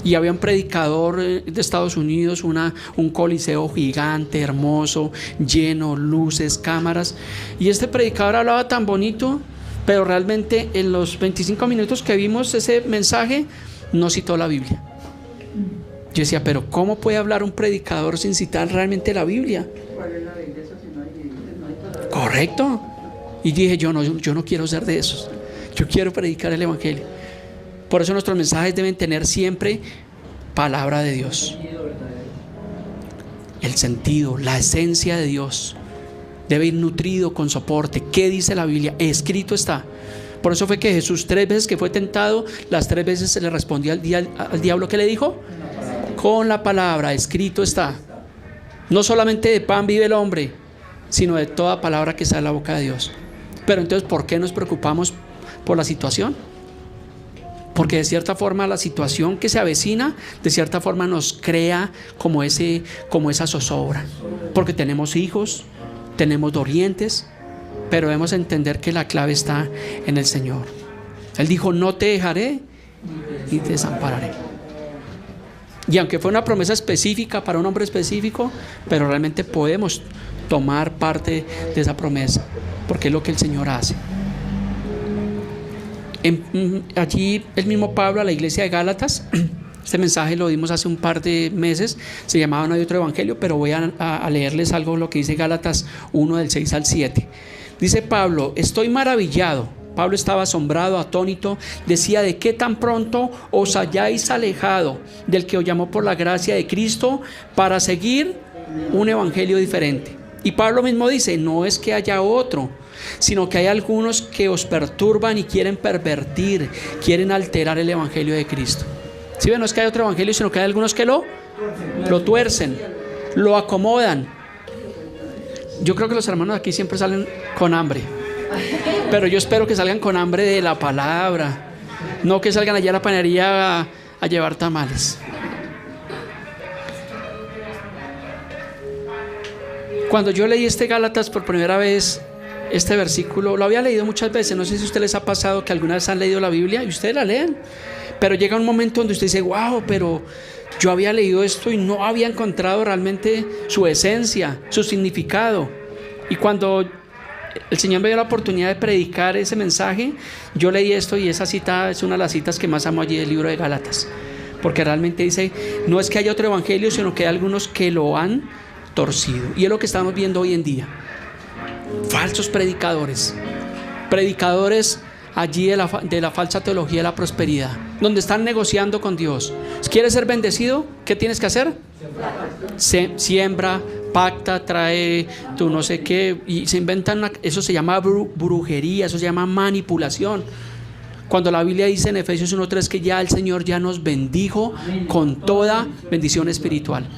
y había un predicador de Estados Unidos, un coliseo gigante, hermoso, lleno, luces, cámaras, y este predicador hablaba tan bonito. Pero realmente en los 25 minutos que vimos ese mensaje no citó la Biblia. Yo decía, pero ¿cómo puede hablar un predicador sin citar realmente la Biblia? Correcto. Y dije, yo no quiero ser de esos. Yo quiero predicar el evangelio. Por eso nuestros mensajes deben tener siempre palabra de Dios. El sentido, la esencia de Dios. Debe ir nutrido con soporte. ¿Qué dice la Biblia? Escrito está. Por eso fue que Jesús 3 veces que fue tentado, las 3 veces se le respondió al diablo. ¿Qué le dijo? Con la palabra, escrito está. No solamente de pan vive el hombre, sino de toda palabra que sale de la boca de Dios. Pero entonces, ¿por qué nos preocupamos por la situación? Porque de cierta forma la situación que se avecina, de cierta forma nos crea como esa zozobra. Porque tenemos hijos, tenemos dolientes, pero debemos entender que la clave está en el Señor. Él dijo, no te dejaré ni te desampararé. Y aunque fue una promesa específica para un hombre específico, pero realmente podemos tomar parte de esa promesa, porque es lo que el Señor hace. Allí el mismo Pablo a la iglesia de Gálatas, este mensaje lo dimos hace un par de meses, se llamaba No hay otro evangelio, pero voy a leerles algo lo que dice Gálatas 1 del 6 al 7. Dice Pablo, estoy maravillado. Pablo estaba asombrado, atónito, decía, ¿de qué tan pronto os hayáis alejado del que os llamó por la gracia de Cristo para seguir un evangelio diferente? Y Pablo mismo dice, no es que haya otro, sino que hay algunos que os perturban y quieren pervertir, quieren alterar el evangelio de Cristo. ¿Sí ven? No es que hay otro evangelio, sino que hay algunos que lo tuercen, lo acomodan. Yo creo que los hermanos aquí siempre salen con hambre, pero yo espero que salgan con hambre de la palabra, no que salgan allá a la panadería a llevar tamales. Cuando yo leí Gálatas por primera vez, este versículo, lo había leído muchas veces, no sé si a ustedes les ha pasado que alguna vez han leído la Biblia y ustedes la leen, pero llega un momento donde usted dice, wow, pero yo había leído esto y no había encontrado realmente su esencia, su significado. Y cuando el Señor me dio la oportunidad de predicar ese mensaje, yo leí esto y esa cita es una de las citas que más amo allí del libro de Gálatas, porque realmente dice, no es que haya otro evangelio, sino que hay algunos que lo han torcido. Y es lo que estamos viendo hoy en día. Falsos predicadores allí de la falsa teología de la prosperidad, donde están negociando con Dios. ¿Quieres ser bendecido? ¿Qué tienes que hacer? Siembra, pacta, trae tu no sé qué, y se inventan eso se llama brujería, eso se llama manipulación. Cuando la Biblia dice en Efesios 1:3 que ya el Señor ya nos bendijo con toda bendición espiritual.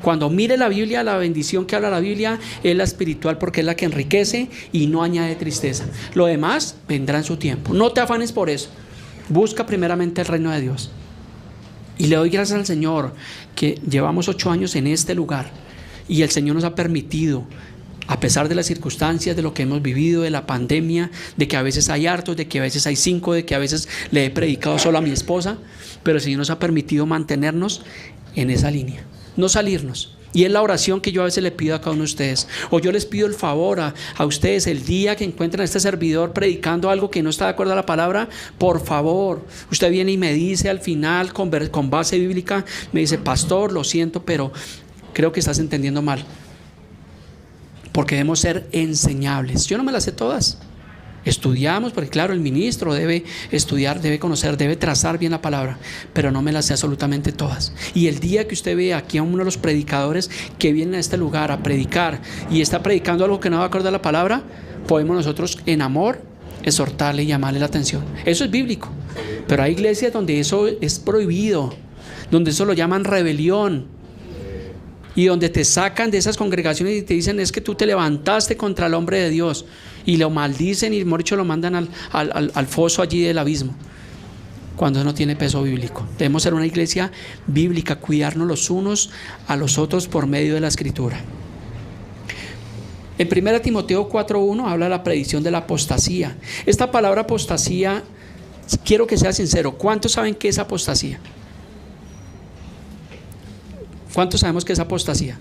Cuando mire la Biblia, la bendición que habla la Biblia es la espiritual, porque es la que enriquece y no añade tristeza. Lo demás vendrá en su tiempo. No te afanes por eso. Busca primeramente el reino de Dios. Y le doy gracias al Señor que llevamos 8 años en este lugar y el Señor nos ha permitido, a pesar de las circunstancias, de lo que hemos vivido, de la pandemia, de que a veces hay hartos, de que a veces hay 5, de que a veces le he predicado solo a mi esposa, pero el Señor nos ha permitido mantenernos en esa línea, no salirnos. Y es la oración que yo a veces le pido a cada uno de ustedes, o yo les pido el favor a ustedes, el día que encuentren a este servidor predicando algo que no está de acuerdo a la palabra, por favor, usted viene y me dice al final con base bíblica, me dice: pastor, lo siento, pero creo que estás entendiendo mal. Porque debemos ser enseñables. Yo no me las sé todas. Estudiamos, porque claro, el ministro debe estudiar, debe conocer, debe trazar bien la palabra, pero no me las sé absolutamente todas. Y el día que usted ve aquí a uno de los predicadores que viene a este lugar a predicar y está predicando algo que no va a acordar la palabra, podemos nosotros en amor exhortarle y llamarle la atención. Eso es bíblico. Pero hay iglesias donde eso es prohibido, donde eso lo llaman rebelión, y donde te sacan de esas congregaciones y te dicen: es que tú te levantaste contra el hombre de Dios, y lo maldicen y mejor dicho lo mandan al foso allí del abismo, cuando no tiene peso bíblico. Debemos ser una iglesia bíblica, cuidarnos los unos a los otros por medio de la Escritura. En 1 Timoteo 4:1 habla de la predicción de la apostasía. Esta palabra apostasía, quiero que sea sincero, ¿cuántos saben qué es apostasía? ¿Cuántos sabemos qué es apostasía?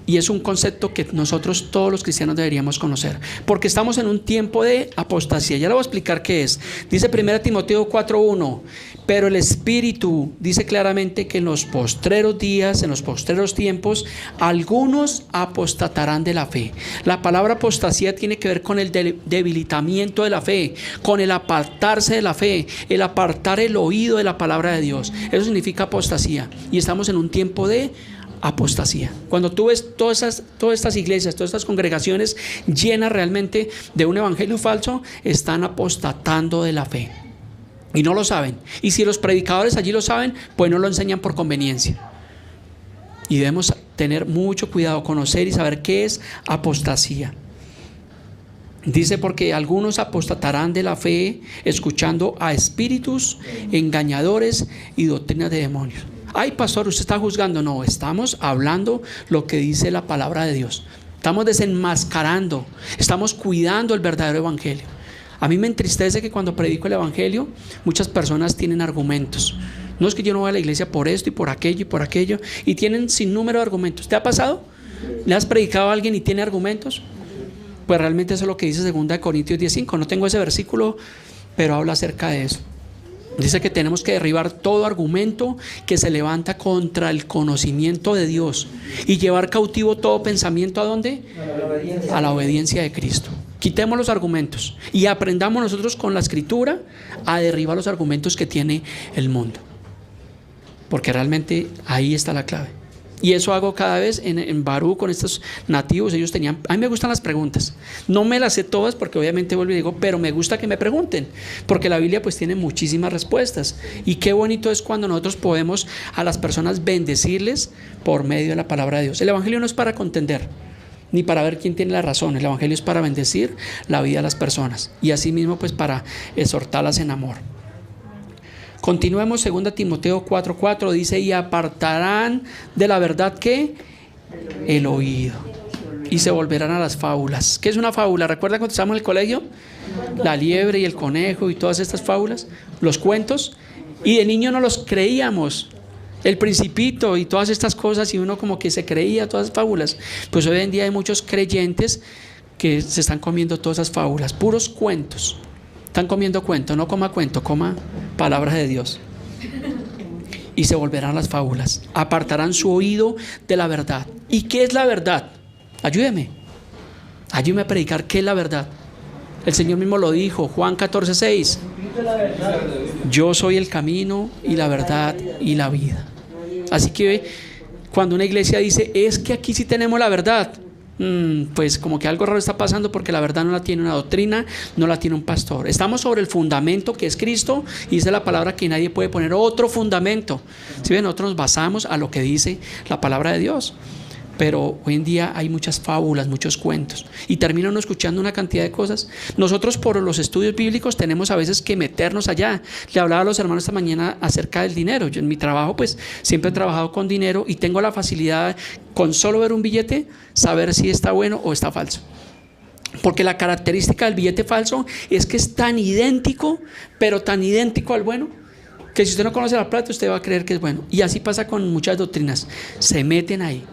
Y es un concepto que nosotros todos los cristianos deberíamos conocer, porque estamos en un tiempo de apostasía. Ya le voy a explicar qué es. Dice 1 Timoteo 4:1: pero el Espíritu dice claramente que en los postreros días, en los postreros tiempos, algunos apostatarán de la fe. La palabra apostasía tiene que ver con el debilitamiento de la fe, con el apartarse de la fe, el apartar el oído de la palabra de Dios. Eso significa apostasía, y estamos en un tiempo de apostasía. Cuando tú ves todas estas iglesias, todas estas congregaciones llenas realmente de un evangelio falso, están apostatando de la fe y no lo saben. Y si los predicadores allí lo saben, pues no lo enseñan por conveniencia. Y debemos tener mucho cuidado, conocer y saber qué es apostasía. Dice: porque algunos apostatarán de la fe, escuchando a espíritus engañadores y doctrinas de demonios. Ay, pastor, usted está juzgando. No, estamos hablando lo que dice la palabra de Dios. Estamos desenmascarando, estamos cuidando el verdadero evangelio. A mí me entristece que cuando predico el evangelio, muchas personas tienen argumentos. No, es que yo no voy a la iglesia por esto y por aquello, y tienen sin número de argumentos. ¿Te ha pasado? ¿Le has predicado a alguien y tiene argumentos? Pues realmente eso es lo que dice 2 Corintios 10:5. No tengo ese versículo, pero habla acerca de eso. Dice que tenemos que derribar todo argumento que se levanta contra el conocimiento de Dios y llevar cautivo todo pensamiento ¿a dónde? A la obediencia de Cristo. Quitemos los argumentos y aprendamos nosotros con la Escritura a derribar los argumentos que tiene el mundo, porque realmente ahí está la clave. Y eso hago cada vez en Barú con estos nativos. Ellos tenían, a mí me gustan las preguntas. No me las sé todas porque obviamente vuelvo y digo, pero me gusta que me pregunten, porque la Biblia pues tiene muchísimas respuestas. Y qué bonito es cuando nosotros podemos a las personas bendecirles por medio de la palabra de Dios. El evangelio no es para contender, ni para ver quién tiene la razón. El evangelio es para bendecir la vida de las personas y asimismo pues para exhortarlas en amor. Continuemos. 2 Timoteo 4:4 dice: y apartarán de la verdad ¿qué? El oído, y se volverán a las fábulas. ¿Qué es una fábula? ¿Recuerdan cuando estábamos en el colegio? La liebre y el conejo y todas estas fábulas, los cuentos, y de niño no los creíamos. El Principito y todas estas cosas, y uno como que se creía todas las fábulas. Pues hoy en día hay muchos creyentes que se están comiendo todas esas fábulas, puros cuentos. Están comiendo cuento, no coma cuento, coma palabras de Dios. Y se volverán las fábulas, apartarán su oído de la verdad. ¿Y qué es la verdad? Ayúdeme a predicar qué es la verdad. El Señor mismo lo dijo, Juan 14:6: yo soy el camino y la verdad y la vida. Así que cuando una iglesia dice, es que aquí sí tenemos la verdad, pues como que algo raro está pasando porque la verdad no la tiene una doctrina, no la tiene un pastor. Estamos sobre el fundamento que es Cristo y dice la palabra que nadie puede poner otro fundamento. Si ven, nosotros nos basamos a lo que dice la palabra de Dios. Pero hoy en día hay muchas fábulas, muchos cuentos y terminan escuchando una cantidad de cosas. Nosotros por los estudios bíblicos tenemos a veces que meternos allá. Le hablaba a los hermanos esta mañana acerca del dinero. Yo en mi trabajo pues siempre he trabajado con dinero y tengo la facilidad con solo ver un billete saber si está bueno o está falso. Porque la característica del billete falso es que es tan idéntico, pero tan idéntico al bueno, que si usted no conoce la plata usted va a creer que es bueno. Y así pasa con muchas doctrinas, se meten ahí.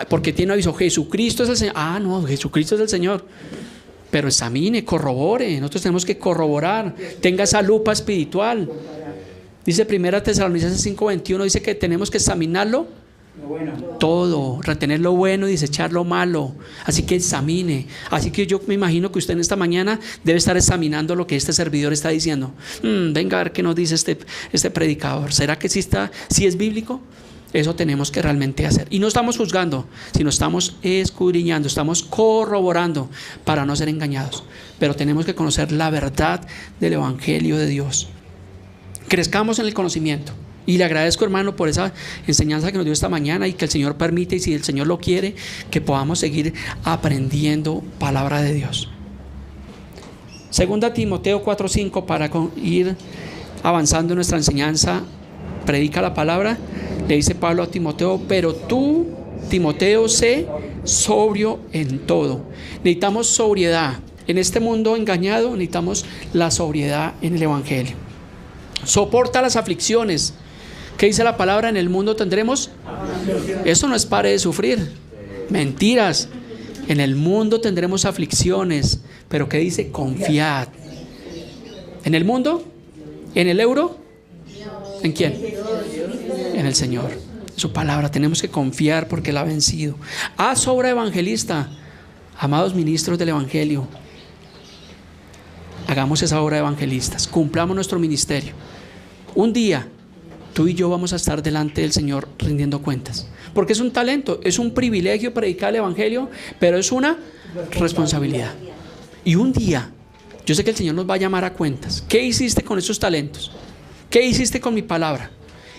Porque tiene aviso, Jesucristo es el Señor. Ah, no, Jesucristo es el Señor. Pero examine, corrobore. Nosotros tenemos que corroborar. Tenga esa lupa espiritual. Dice 1 Tesalonicenses 5:21, dice que tenemos que examinarlo todo, retener lo bueno y desechar lo malo. Así que examine. Así que yo me imagino que usted en esta mañana debe estar examinando lo que este servidor está diciendo. Venga a ver qué nos dice este predicador. ¿Será que sí es bíblico? Eso tenemos que realmente hacer. Y no estamos juzgando, sino estamos escudriñando, estamos corroborando para no ser engañados. Pero tenemos que conocer la verdad del Evangelio de Dios. Crezcamos en el conocimiento. Y le agradezco, hermano, por esa enseñanza que nos dio esta mañana y que el Señor permite, y si el Señor lo quiere, que podamos seguir aprendiendo palabra de Dios. 2 Timoteo 4:5, para ir avanzando en nuestra enseñanza, predica la palabra. Le dice Pablo a Timoteo: pero tú, Timoteo, sé sobrio en todo. Necesitamos sobriedad. En este mundo engañado necesitamos la sobriedad en el Evangelio. Soporta las aflicciones. ¿Qué dice la palabra? En el mundo tendremos. Eso no es pare de sufrir. Mentiras. En el mundo tendremos aflicciones. Pero ¿qué dice? Confiad. ¿En el mundo? ¿En el euro? ¿En quién? En el Señor. Su palabra. Tenemos que confiar porque Él ha vencido. Haz obra evangelista. Amados ministros del Evangelio, hagamos esa obra de evangelistas. Cumplamos nuestro ministerio. Un día tú y yo vamos a estar delante del Señor rindiendo cuentas. Porque es un talento, es un privilegio predicar el Evangelio, pero es una responsabilidad. Y un día, yo sé que el Señor nos va a llamar a cuentas. ¿Qué hiciste con esos talentos? ¿Qué hiciste con mi palabra?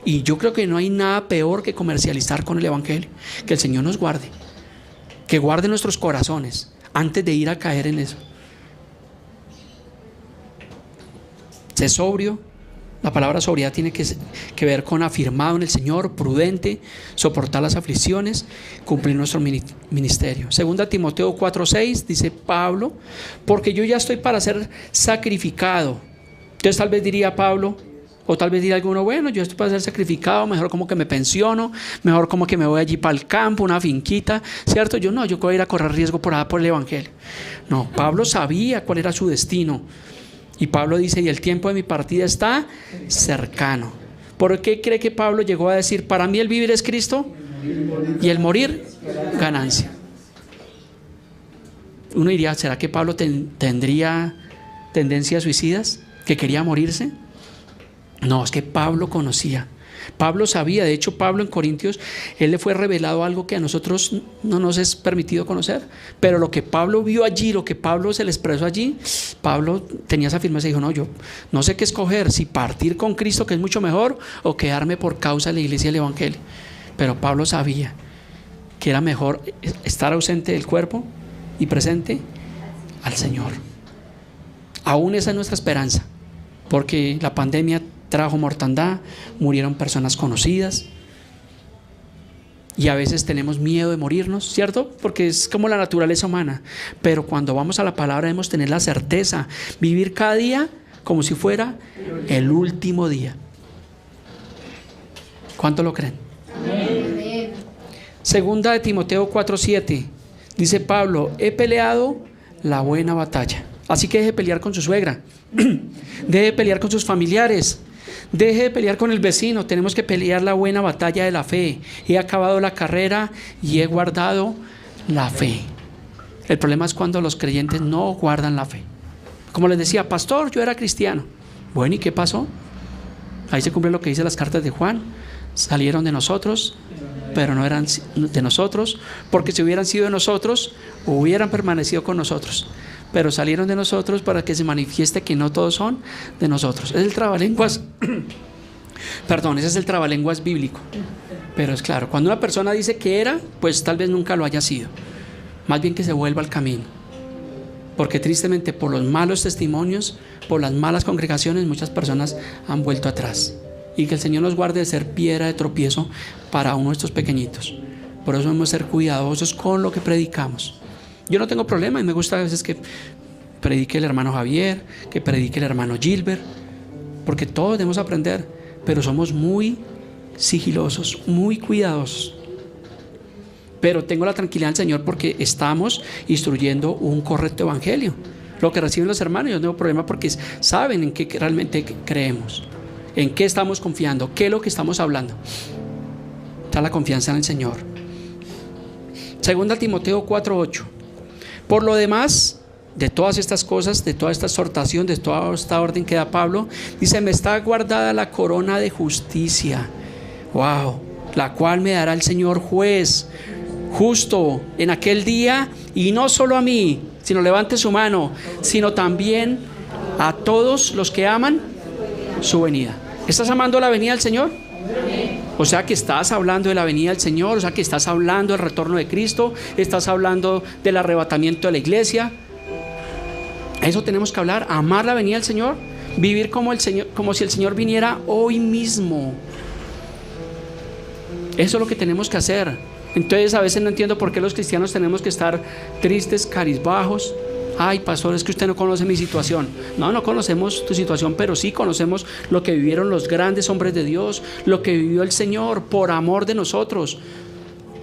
Y yo creo que no hay nada peor que comercializar con el Evangelio. Que el Señor nos guarde. Que guarde nuestros corazones antes de ir a caer en eso. Sé sobrio. La palabra sobriedad tiene que ver con afirmado en el Señor, prudente, soportar las aflicciones, cumplir nuestro ministerio. 2 Timoteo 4:6 dice Pablo: porque yo ya estoy para ser sacrificado. Entonces tal vez diría Pablo, o tal vez diría alguno: bueno, yo estoy para ser sacrificado, mejor como que me pensiono, mejor como que me voy allí para el campo, una finquita, ¿cierto? Yo voy a ir a correr riesgo por el Evangelio. No, Pablo sabía cuál era su destino. Y Pablo dice: y el tiempo de mi partida está cercano. ¿Por qué cree que Pablo llegó a decir: para mí el vivir es Cristo y el morir ganancia? Uno diría: ¿será que Pablo tendría tendencias suicidas? ¿Que quería morirse? No, es que Pablo conocía. Pablo sabía. De hecho, Pablo en Corintios, él le fue revelado algo que a nosotros no nos es permitido conocer. Pero lo que Pablo vio allí, lo que Pablo se le expresó allí, Pablo tenía esa firmeza y dijo: no, yo no sé qué escoger, si partir con Cristo, que es mucho mejor, o quedarme por causa de la iglesia del Evangelio. Pero Pablo sabía que era mejor estar ausente del cuerpo y presente al Señor. Aún esa es nuestra esperanza, porque la pandemia trajo mortandad, murieron personas conocidas y a veces tenemos miedo de morirnos, ¿cierto? Porque es como la naturaleza humana. Pero cuando vamos a la palabra debemos tener la certeza, vivir cada día como si fuera el último día. ¿Cuánto lo creen? Amén. 2 Timoteo 4:7 dice Pablo: he peleado la buena batalla. Así que deje de pelear con su suegra, deje de pelear con sus familiares, deje de pelear con el vecino. Tenemos que pelear la buena batalla de la fe. He acabado la carrera y he guardado la fe. El problema es cuando los creyentes no guardan la fe. Como les decía: pastor, yo era cristiano. Bueno, ¿y qué pasó? Ahí se cumple lo que dice las cartas de Juan: Salieron de nosotros, pero no eran de nosotros, porque si hubieran sido de nosotros, hubieran permanecido con nosotros. Pero salieron de nosotros para que se manifieste que no todos son de nosotros. Es el trabalenguas, perdón, ese es el trabalenguas bíblico. Pero es claro, cuando una persona dice que era, pues tal vez nunca lo haya sido. Más bien que se vuelva al camino. Porque tristemente por los malos testimonios, por las malas congregaciones, muchas personas han vuelto atrás. Y que el Señor nos guarde de ser piedra de tropiezo para uno de estos pequeñitos. Por eso debemos ser cuidadosos con lo que predicamos. Yo no tengo problema y me gusta a veces que predique el hermano Javier, que predique el hermano Gilbert, porque todos debemos aprender, pero somos muy sigilosos, muy cuidadosos. Pero tengo la tranquilidad del Señor porque estamos instruyendo un correcto evangelio. Lo que reciben los hermanos, yo no tengo problema porque saben en qué realmente creemos, en qué estamos confiando, qué es lo que estamos hablando. Está la confianza en el Señor. Segunda Timoteo 4:8. Por lo demás, de todas estas cosas, de toda esta exhortación, de toda esta orden que da Pablo, dice: me está guardada la corona de justicia, wow, la cual me dará el Señor juez justo en aquel día, y no solo a mí, sino levante su mano, sino también a todos los que aman su venida. ¿Estás amando la venida del Señor? O sea que estás hablando de la venida del Señor, o sea que estás hablando del retorno de Cristo, estás hablando del arrebatamiento de la iglesia. Eso tenemos que hablar, amar la venida del Señor, vivir como el Señor, como si el Señor viniera hoy mismo. Eso es lo que tenemos que hacer. Entonces a veces no entiendo por qué los cristianos tenemos que estar tristes, cabizbajos. Ay, pastor, es que usted no conoce mi situación. No conocemos tu situación, pero sí conocemos lo que vivieron los grandes hombres de Dios, lo que vivió el Señor por amor de nosotros.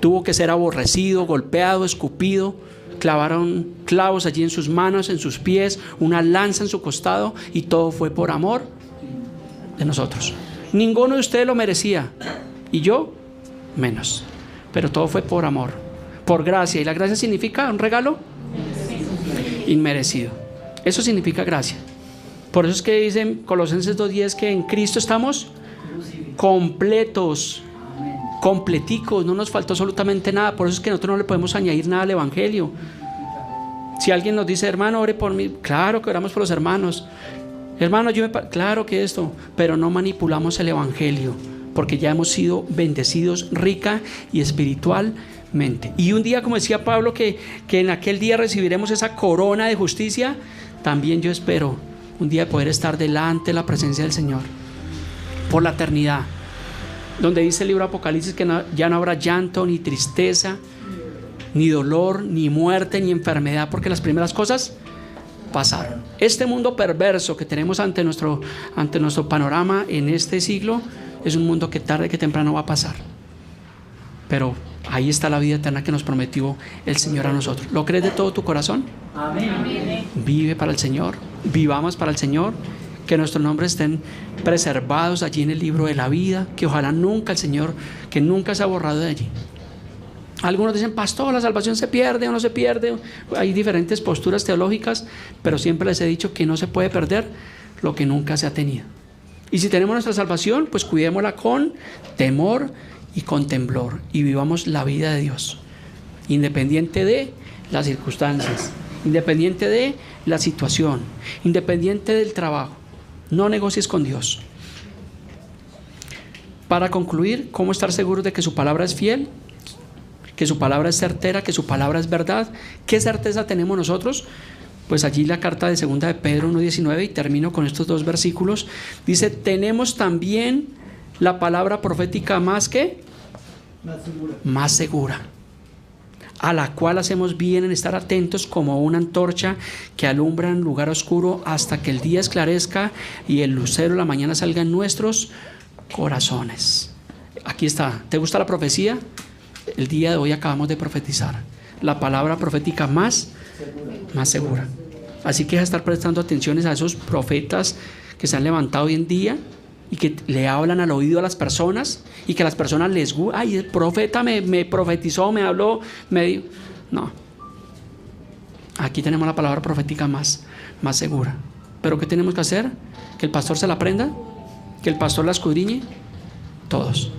Tuvo que ser aborrecido, golpeado, escupido, clavaron clavos allí en sus manos, en sus pies, una lanza en su costado, y todo fue por amor de nosotros. Ninguno de ustedes lo merecía, y yo menos, pero todo fue por amor, por gracia. ¿Y la gracia significa un regalo? Inmerecido. Eso significa gracia. Por eso es que dicen Colosenses 2:10 que en Cristo estamos completos, completicos, no nos faltó absolutamente nada. Por eso es que nosotros no le podemos añadir nada al evangelio. Si alguien nos dice: hermano, ore por mí, claro que oramos por los hermanos. Hermano, claro que esto, pero no manipulamos el evangelio, porque ya hemos sido bendecidos rica y espiritualmente. Y un día, como decía Pablo, que en aquel día recibiremos esa corona de justicia, también yo espero un día poder estar delante de la presencia del Señor por la eternidad, donde dice el libro de Apocalipsis que ya no habrá llanto, ni tristeza, ni dolor, ni muerte, ni enfermedad, porque las primeras cosas pasaron. Este mundo perverso que tenemos ante nuestro panorama en este siglo es un mundo que tarde que temprano va a pasar, pero ahí está la vida eterna que nos prometió el Señor a nosotros. ¿Lo crees de todo tu corazón? Amén. Vive para el Señor, vivamos para el Señor, que nuestros nombres estén preservados allí en el libro de la vida, que ojalá nunca el Señor, que nunca se ha borrado de allí. Algunos dicen: pastor, la salvación se pierde o no se pierde. Hay diferentes posturas teológicas, pero siempre les he dicho que no se puede perder lo que nunca se ha tenido. Y si tenemos nuestra salvación, pues cuidémosla con temor y con temblor, y vivamos la vida de Dios, independiente de las circunstancias, independiente de la situación, independiente del trabajo. No negocies con Dios. Para concluir, ¿cómo estar seguros de que su palabra es fiel? Que su palabra es certera, que su palabra es verdad. ¿Qué certeza tenemos nosotros? Pues allí la carta de 2 de Pedro 1:19, y termino con estos 2 versículos, dice: tenemos también la palabra profética más segura, a la cual hacemos bien en estar atentos como una antorcha que alumbra en lugar oscuro hasta que el día esclarezca y el lucero de la mañana salga en nuestros corazones. Aquí está. ¿Te gusta la profecía? El día de hoy acabamos de profetizar la palabra profética más segura. Así que estar prestando atenciones a esos profetas que se han levantado hoy en día y que le hablan al oído a las personas, y que a las personas les gusta: ay, el profeta me profetizó, me habló, me dijo. No, aquí tenemos la palabra profética más segura. Pero ¿qué tenemos que hacer? ¿Que el pastor se la aprenda? ¿Que el pastor la escudriñe? Todos.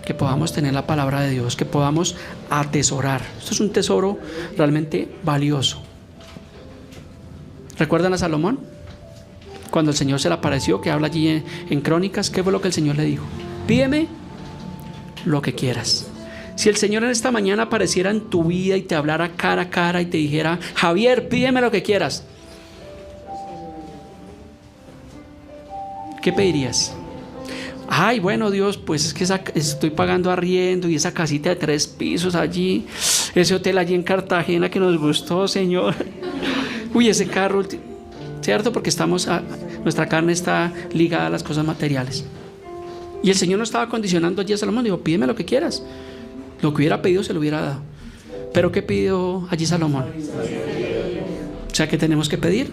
que podamos tener la palabra de Dios, que podamos atesorar. Esto es un tesoro realmente valioso. ¿Recuerdan a Salomón? Cuando el Señor se le apareció, que habla allí en Crónicas, ¿qué fue lo que el Señor le dijo? Pídeme lo que quieras. Si el Señor en esta mañana apareciera en tu vida y te hablara cara a cara y te dijera: Javier, pídeme lo que quieras, ¿qué pedirías? Ay, bueno, Dios, pues es que estoy pagando arriendo y esa casita de 3 pisos allí, ese hotel allí en Cartagena que nos gustó, Señor. Uy, ese carro, ¿cierto? Porque nuestra carne está ligada a las cosas materiales. Y el Señor no estaba condicionando allí a Salomón. Dijo: pídeme lo que quieras. Lo que hubiera pedido se lo hubiera dado. Pero ¿qué pidió allí Salomón? O sea, ¿qué tenemos que pedir?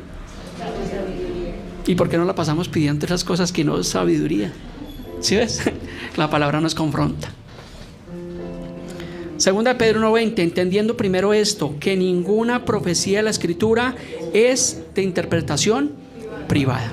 ¿Y por qué no la pasamos pidiendo esas cosas que no es sabiduría? ¿Sí ves? La palabra nos confronta. Segunda de Pedro 1:20, entendiendo primero esto, que ninguna profecía de la Escritura es de interpretación privada.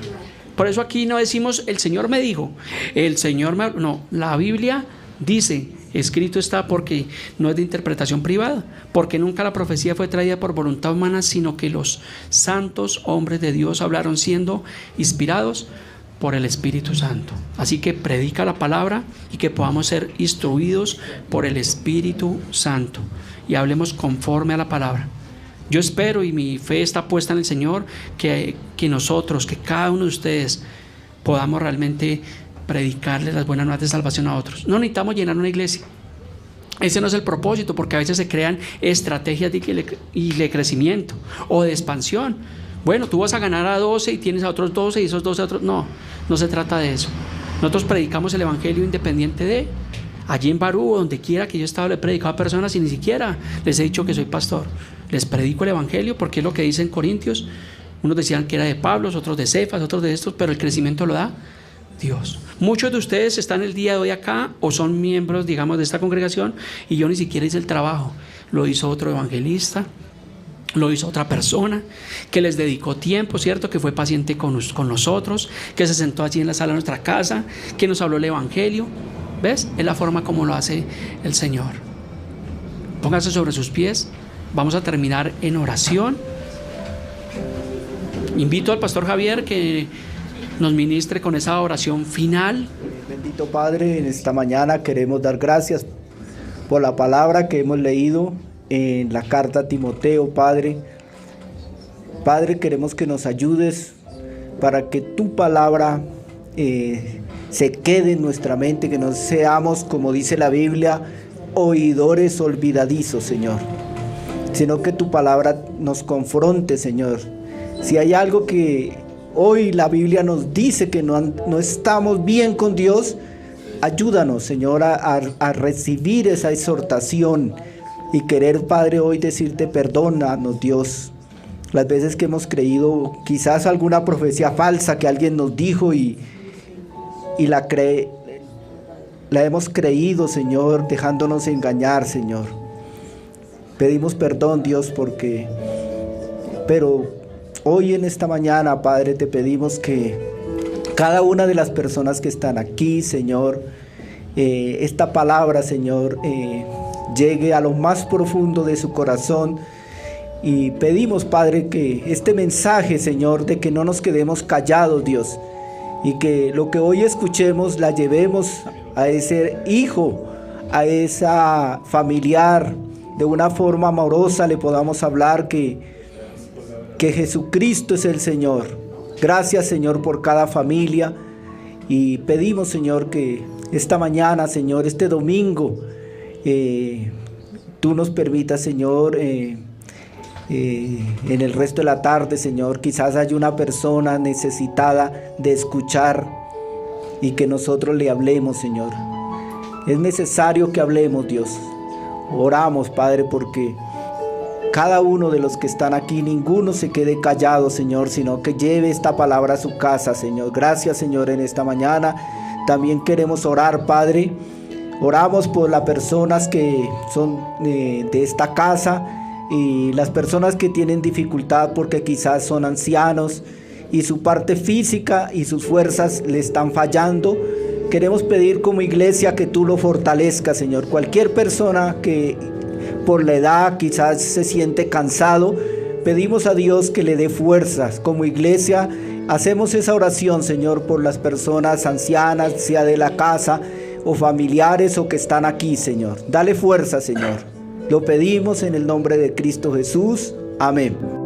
Por eso aquí no decimos el Señor me dijo, el Señor me... No, la Biblia dice, escrito está, porque no es de interpretación privada, porque nunca la profecía fue traída por voluntad humana, sino que los santos hombres de Dios hablaron siendo inspirados por el Espíritu Santo. Así que predica la palabra y que podamos ser instruidos por el Espíritu Santo y hablemos conforme a la palabra. Yo espero, y mi fe está puesta en el Señor, que nosotros, que cada uno de ustedes podamos realmente predicarle las buenas nuevas de salvación a otros. No necesitamos llenar una iglesia. Ese no es el propósito, porque a veces se crean estrategias de crecimiento o de expansión. Bueno, tú vas a ganar a 12 y tienes a otros 12 y esos 12 a otros. No se trata de eso. Nosotros predicamos el evangelio independiente de... Allí en Barú o donde quiera que yo he estado, le he predicado a personas y ni siquiera les he dicho que soy pastor. Les predico el evangelio porque es lo que dice en Corintios. Unos decían que era de Pablo, otros de Cefas, otros de estos, pero el crecimiento lo da Dios. Muchos de ustedes están el día de hoy acá o son miembros, digamos, de esta congregación, y yo ni siquiera hice el trabajo. Lo hizo otro evangelista, lo hizo otra persona que les dedicó tiempo, ¿cierto? Que fue paciente con nosotros, que se sentó allí en la sala de nuestra casa, que nos habló el evangelio. ¿Ves? Es la forma como lo hace el Señor. Pónganse sobre sus pies. Vamos a terminar en oración. Invito al pastor Javier que nos ministre con esa oración final. Bendito Padre, en esta mañana queremos dar gracias por la palabra que hemos leído en la carta a Timoteo, Padre. Padre, queremos que nos ayudes para que tu palabra se quede en nuestra mente, que no seamos, como dice la Biblia, oidores olvidadizos, Señor, sino que tu palabra nos confronte, Señor. Si hay algo que hoy la Biblia nos dice que no estamos bien con Dios, ayúdanos, Señor, a recibir esa exhortación y querer, Padre, hoy decirte perdónanos, Dios, las veces que hemos creído quizás alguna profecía falsa que alguien nos dijo y la hemos creído, Señor, dejándonos engañar, Señor. Pedimos perdón, Dios, pero hoy en esta mañana, Padre, te pedimos que cada una de las personas que están aquí, Señor, esta palabra, Señor, llegue a lo más profundo de su corazón. Y pedimos, Padre, que este mensaje, Señor, de que no nos quedemos callados, Dios, y que lo que hoy escuchemos la llevemos a ese hijo, a esa familiar, de una forma amorosa le podamos hablar que Jesucristo es el Señor. Gracias, Señor, por cada familia, y pedimos, Señor, que esta mañana, Señor, este domingo, tú nos permitas, Señor, en el resto de la tarde, Señor, quizás haya una persona necesitada de escuchar y que nosotros le hablemos, Señor. Es necesario que hablemos, Dios. Oramos, Padre, porque cada uno de los que están aquí, ninguno se quede callado, Señor, sino que lleve esta palabra a su casa, Señor. Gracias, Señor, en esta mañana. También queremos orar, Padre. Oramos por las personas que son de esta casa, y las personas que tienen dificultad porque quizás son ancianos y su parte física y sus fuerzas le están fallando, Queremos pedir como iglesia que tú lo fortalezcas, Señor. Cualquier persona que por la edad quizás se siente cansado, pedimos a Dios que le dé fuerzas. Como iglesia hacemos esa oración, Señor, por las personas ancianas, sea de la casa o familiares o que están aquí, Señor. Dale fuerza, Señor. Lo pedimos en el nombre de Cristo Jesús. Amén.